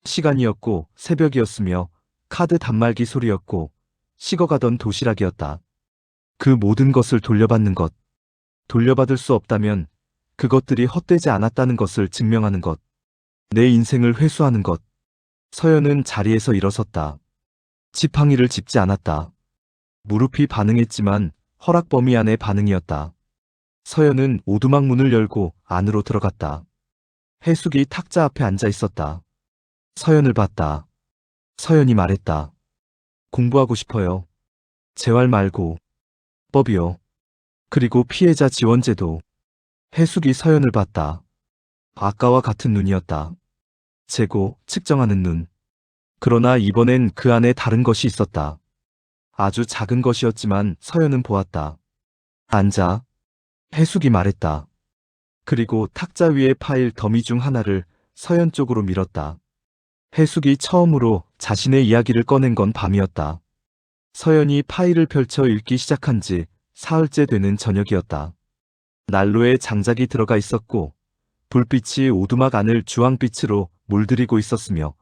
시간이었고 새벽이었으며 카드 단말기 소리였고 식어가던 도시락이었다. 그 모든 것을 돌려받는 것. 돌려받을 수 없다면 그것들이 헛되지 않았다는 것을 증명하는 것. 내 인생을 회수하는 것. 서연은 자리에서 일어섰다. 지팡이를 짚지 않았다. 무릎이 반응했지만 허락 범위 안의 반응이었다. 서연은 오두막 문을 열고 안으로 들어갔다. 해숙이 탁자 앞에 앉아 있었다. 서연을 봤다. 서연이 말했다. 공부하고 싶어요. 재활 말고. 법이요. 그리고 피해자 지원제도. 해숙이 서연을 봤다. 아까와 같은 눈이었다. 재고, 측정하는 눈. 그러나 이번엔 그 안에 다른 것이 있었다. 아주 작은 것이었지만 서연은 보았다. 앉아. 해숙이 말했다. 그리고 탁자 위의 파일 더미 중 하나를 서연 쪽으로 밀었다. 해숙이 처음으로 자신의 이야기를 꺼낸 건 밤이었다. 서연이 파일을 펼쳐 읽기 시작한 지 사흘째 되는 저녁이었다. 난로에 장작이 들어가 있었고 불빛이 오두막 안을 주황빛으로 물들이고 있었으며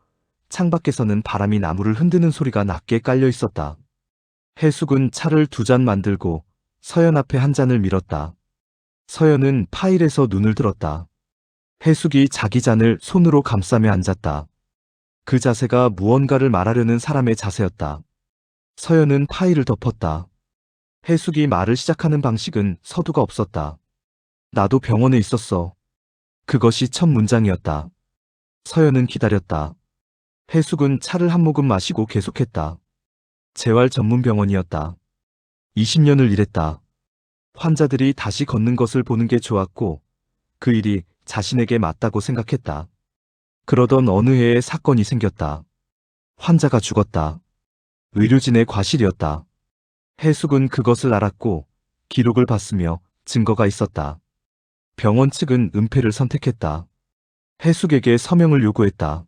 창밖에서는 바람이 나무를 흔드는 소리가 낮게 깔려 있었다. 해숙은 차를 2잔 만들고 서연 앞에 한 잔을 밀었다. 서연은 파일에서 눈을 들었다. 해숙이 자기 잔을 손으로 감싸며 앉았다. 그 자세가 무언가를 말하려는 사람의 자세였다. 서연은 파일을 덮었다. 해숙이 말을 시작하는 방식은 서두가 없었다. 나도 병원에 있었어. 그것이 첫 문장이었다. 서연은 기다렸다. 해숙은 차를 한 모금 마시고 계속했다. 재활 전문 병원이었다. 20년을 일했다. 환자들이 다시 걷는 것을 보는 게 좋았고 그 일이 자신에게 맞다고 생각했다. 그러던 어느 해에 사건이 생겼다. 환자가 죽었다. 의료진의 과실이었다. 해숙은 그것을 알았고 기록을 봤으며 증거가 있었다. 병원 측은 은폐를 선택했다. 해숙에게 서명을 요구했다.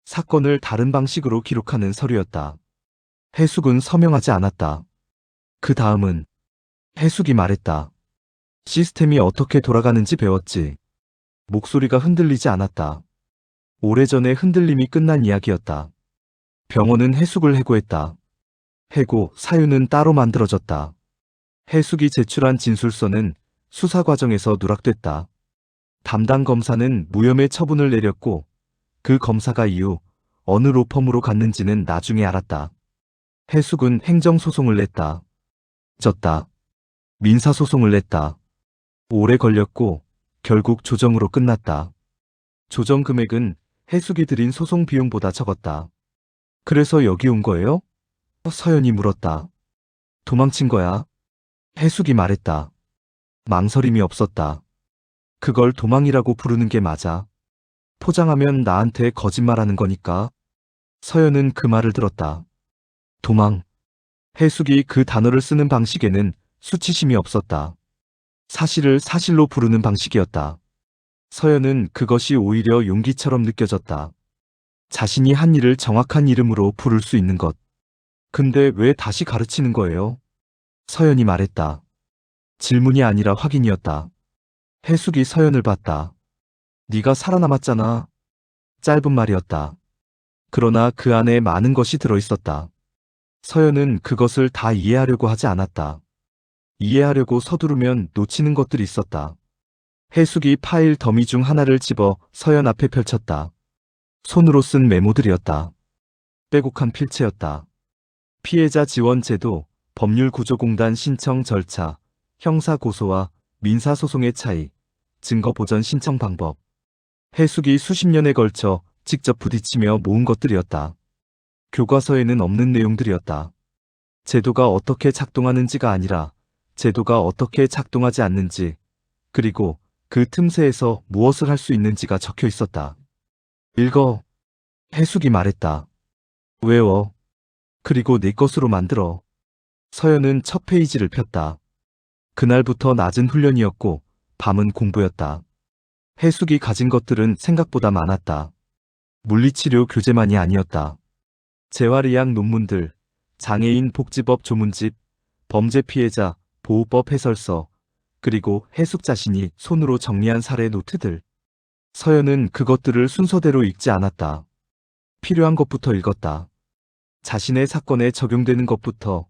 사건을 다른 방식으로 기록하는 서류였다. 해숙은 서명하지 않았다. 그 다음은 해숙이 말했다. 시스템이 어떻게 돌아가는지 배웠지. 목소리가 흔들리지 않았다. 오래전에 흔들림이 끝난 이야기였다. 병원은 해숙을 해고했다. 해고 사유는 따로 만들어졌다. 해숙이 제출한 진술서는 수사 과정에서 누락됐다. 담당 검사는 무혐의 처분을 내렸고 그 검사가 이후 어느 로펌으로 갔는지는 나중에 알았다. 해숙은 행정소송을 냈다. 졌다. 민사소송을 냈다. 오래 걸렸고 결국 조정으로 끝났다. 조정 금액은 해숙이 들인 소송 비용보다 적었다. 그래서 여기 온 거예요? 서연이 물었다. 도망친 거야. 해숙이 말했다. 망설임이 없었다. 그걸 도망이라고 부르는 게 맞아. 포장하면 나한테 거짓말하는 거니까. 서연은 그 말을 들었다. 도망. 해숙이 그 단어를 쓰는 방식에는 수치심이 없었다. 사실을 사실로 부르는 방식이었다. 서연은 그것이 오히려 용기처럼 느껴졌다. 자신이 한 일을 정확한 이름으로 부를 수 있는 것. 근데 왜 다시 가르치는 거예요? 서연이 말했다. 질문이 아니라 확인이었다. 해숙이 서연을 봤다. 네가 살아남았잖아. 짧은 말이었다. 그러나 그 안에 많은 것이 들어있었다. 서연은 그것을 다 이해하려고 하지 않았다. 이해하려고 서두르면 놓치는 것들이 있었다. 해숙이 파일 더미 중 하나를 집어 서연 앞에 펼쳤다. 손으로 쓴 메모들이었다. 빼곡한 필체였다. 피해자 지원 제도, 법률구조공단 신청 절차, 형사고소와 민사소송의 차이, 증거보전 신청 방법. 해숙이 수십 년에 걸쳐 직접 부딪히며 모은 것들이었다. 교과서에는 없는 내용들이었다. 제도가 어떻게 작동하는지가 아니라 제도가 어떻게 작동하지 않는지, 그리고 그 틈새에서 무엇을 할 수 있는지가 적혀 있었다. 읽어. 해숙이 말했다. 외워. 그리고 네 것으로 만들어. 서연은 첫 페이지를 폈다. 그날부터 낮은 훈련이었고 밤은 공부였다. 해숙이 가진 것들은 생각보다 많았다. 물리치료 교재만이 아니었다. 재활의학 논문들, 장애인 복지법 조문집, 범죄 피해자 보호법 해설서, 그리고 해숙 자신이 손으로 정리한 사례 노트들. 서연은 그것들을 순서대로 읽지 않았다. 필요한 것부터 읽었다. 자신의 사건에 적용되는 것부터,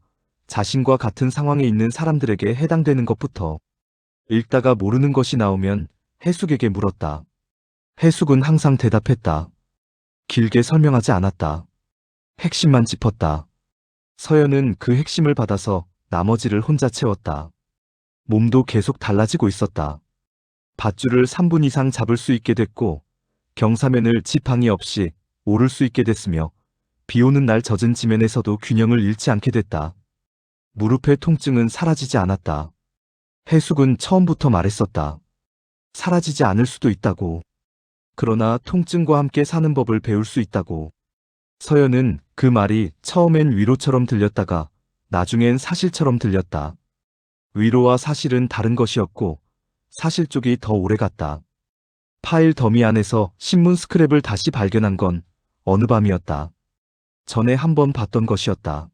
자신과 같은 상황에 있는 사람들에게 해당되는 것부터. 읽다가 모르는 것이 나오면 해숙에게 물었다. 해숙은 항상 대답했다. 길게 설명하지 않았다. 핵심만 짚었다. 서연은 그 핵심을 받아서 나머지를 혼자 채웠다. 몸도 계속 달라지고 있었다. 밧줄을 3분 이상 잡을 수 있게 됐고, 경사면을 지팡이 없이 오를 수 있게 됐으며, 비 오는 날 젖은 지면에서도 균형을 잃지 않게 됐다. 무릎의 통증은 사라지지 않았다. 해숙은 처음부터 말했었다. 사라지지 않을 수도 있다고. 그러나 통증과 함께 사는 법을 배울 수 있다고. 서연은 그 말이 처음엔 위로처럼 들렸다가 나중엔 사실처럼 들렸다. 위로와 사실은 다른 것이었고 사실 쪽이 더 오래갔다. 파일 더미 안에서 신문 스크랩을 다시 발견한 건 어느 밤이었다. 전에 한번 봤던 것이었다.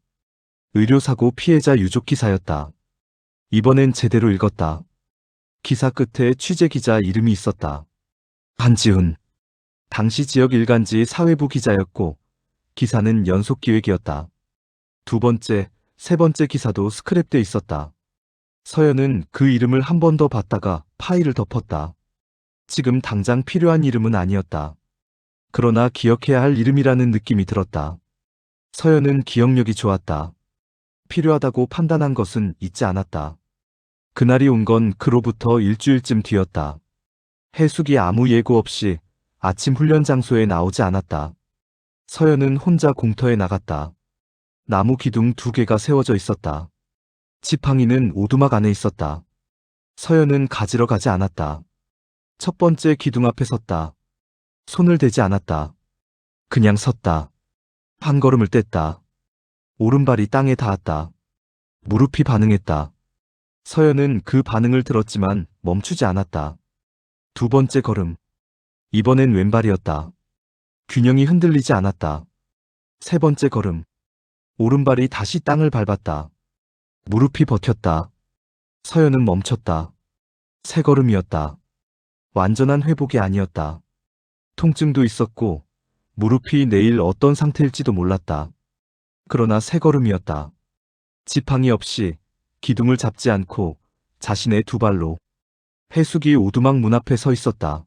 의료사고 피해자 유족 기사였다. 이번엔 제대로 읽었다. 기사 끝에 취재기자 이름이 있었다. 한지훈. 당시 지역 일간지 사회부 기자였고 기사는 연속기획이었다. 두 번째, 세 번째 기사도 스크랩돼 있었다. 서연은 그 이름을 한 번 더 봤다가 파일을 덮었다. 지금 당장 필요한 이름은 아니었다. 그러나 기억해야 할 이름이라는 느낌이 들었다. 서연은 기억력이 좋았다. 필요하다고 판단한 것은 잊지 않았다. 그날이 온 건 그로부터 일주일쯤 뒤였다. 해숙이 아무 예고 없이 아침 훈련 장소에 나오지 않았다. 서연은 혼자 공터에 나갔다. 나무 기둥 2개가 세워져 있었다. 지팡이는 오두막 안에 있었다. 서연은 가지러 가지 않았다. 첫 번째 기둥 앞에 섰다. 손을 대지 않았다. 그냥 섰다. 한 걸음을 뗐다. 오른발이 땅에 닿았다. 무릎이 반응했다. 서연은 그 반응을 들었지만 멈추지 않았다. 두 번째 걸음. 이번엔 왼발이었다. 균형이 흔들리지 않았다. 세 번째 걸음. 오른발이 다시 땅을 밟았다. 무릎이 버텼다. 서연은 멈췄다. 세 걸음이었다. 완전한 회복이 아니었다. 통증도 있었고 무릎이 내일 어떤 상태일지도 몰랐다. 그러나 세 걸음이었다. 지팡이 없이 기둥을 잡지 않고 자신의 두 발로. 해숙이 오두막 문 앞에 서 있었다.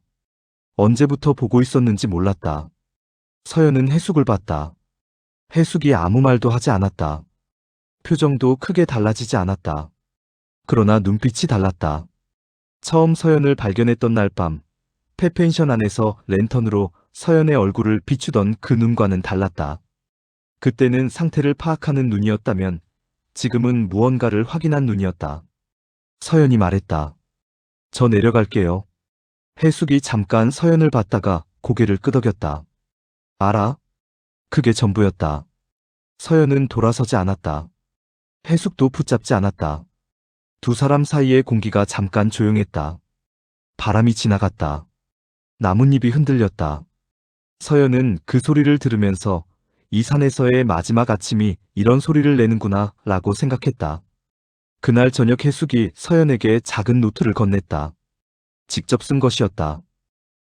언제부터 보고 있었는지 몰랐다. 서연은 해숙을 봤다. 해숙이 아무 말도 하지 않았다. 표정도 크게 달라지지 않았다. 그러나 눈빛이 달랐다. 처음 서연을 발견했던 날 밤, 폐펜션 안에서 랜턴으로 서연의 얼굴을 비추던 그 눈과는 달랐다. 그때는 상태를 파악하는 눈이었다면 지금은 무언가를 확인한 눈이었다. 서연이 말했다. 저 내려갈게요. 해숙이 잠깐 서연을 봤다가 고개를 끄덕였다. 알아? 그게 전부였다. 서연은 돌아서지 않았다. 해숙도 붙잡지 않았다. 두 사람 사이의 공기가 잠깐 조용했다. 바람이 지나갔다. 나뭇잎이 흔들렸다. 서연은 그 소리를 들으면서 이 산에서의 마지막 아침이 이런 소리를 내는구나 라고 생각했다. 그날 저녁 해숙이 서연에게 작은 노트를 건넸다. 직접 쓴 것이었다.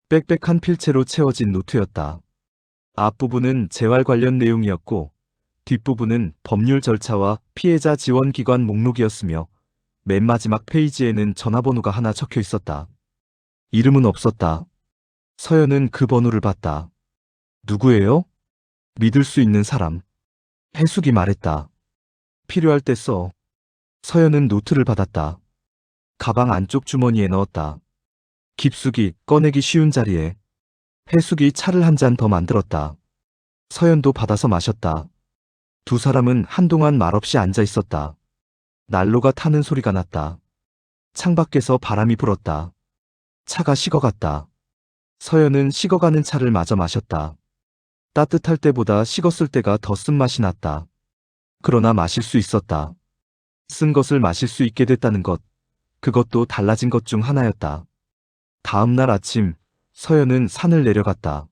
빽빽한 필체로 채워진 노트였다. 앞부분은 재활 관련 내용이었고 뒷부분은 법률 절차와 피해자 지원 기관 목록이었으며 맨 마지막 페이지에는 전화번호가 하나 적혀 있었다. 이름은 없었다. 서연은 그 번호를 봤다. 누구예요? 믿을 수 있는 사람. 해숙이 말했다. 필요할 때 써. 서연은 노트를 받았다. 가방 안쪽 주머니에 넣었다. 깊숙이 꺼내기 쉬운 자리에. 해숙이 차를 한 잔 더 만들었다. 서연도 받아서 마셨다. 두 사람은 한동안 말없이 앉아 있었다. 난로가 타는 소리가 났다. 창밖에서 바람이 불었다. 차가 식어갔다. 서연은 식어가는 차를 마저 마셨다. 따뜻할 때보다 식었을 때가 더 쓴맛이 났다. 그러나 마실 수 있었다. 쓴 것을 마실 수 있게 됐다는 것, 그것도 달라진 것 중 하나였다. 다음 날 아침, 서연은 산을 내려갔다.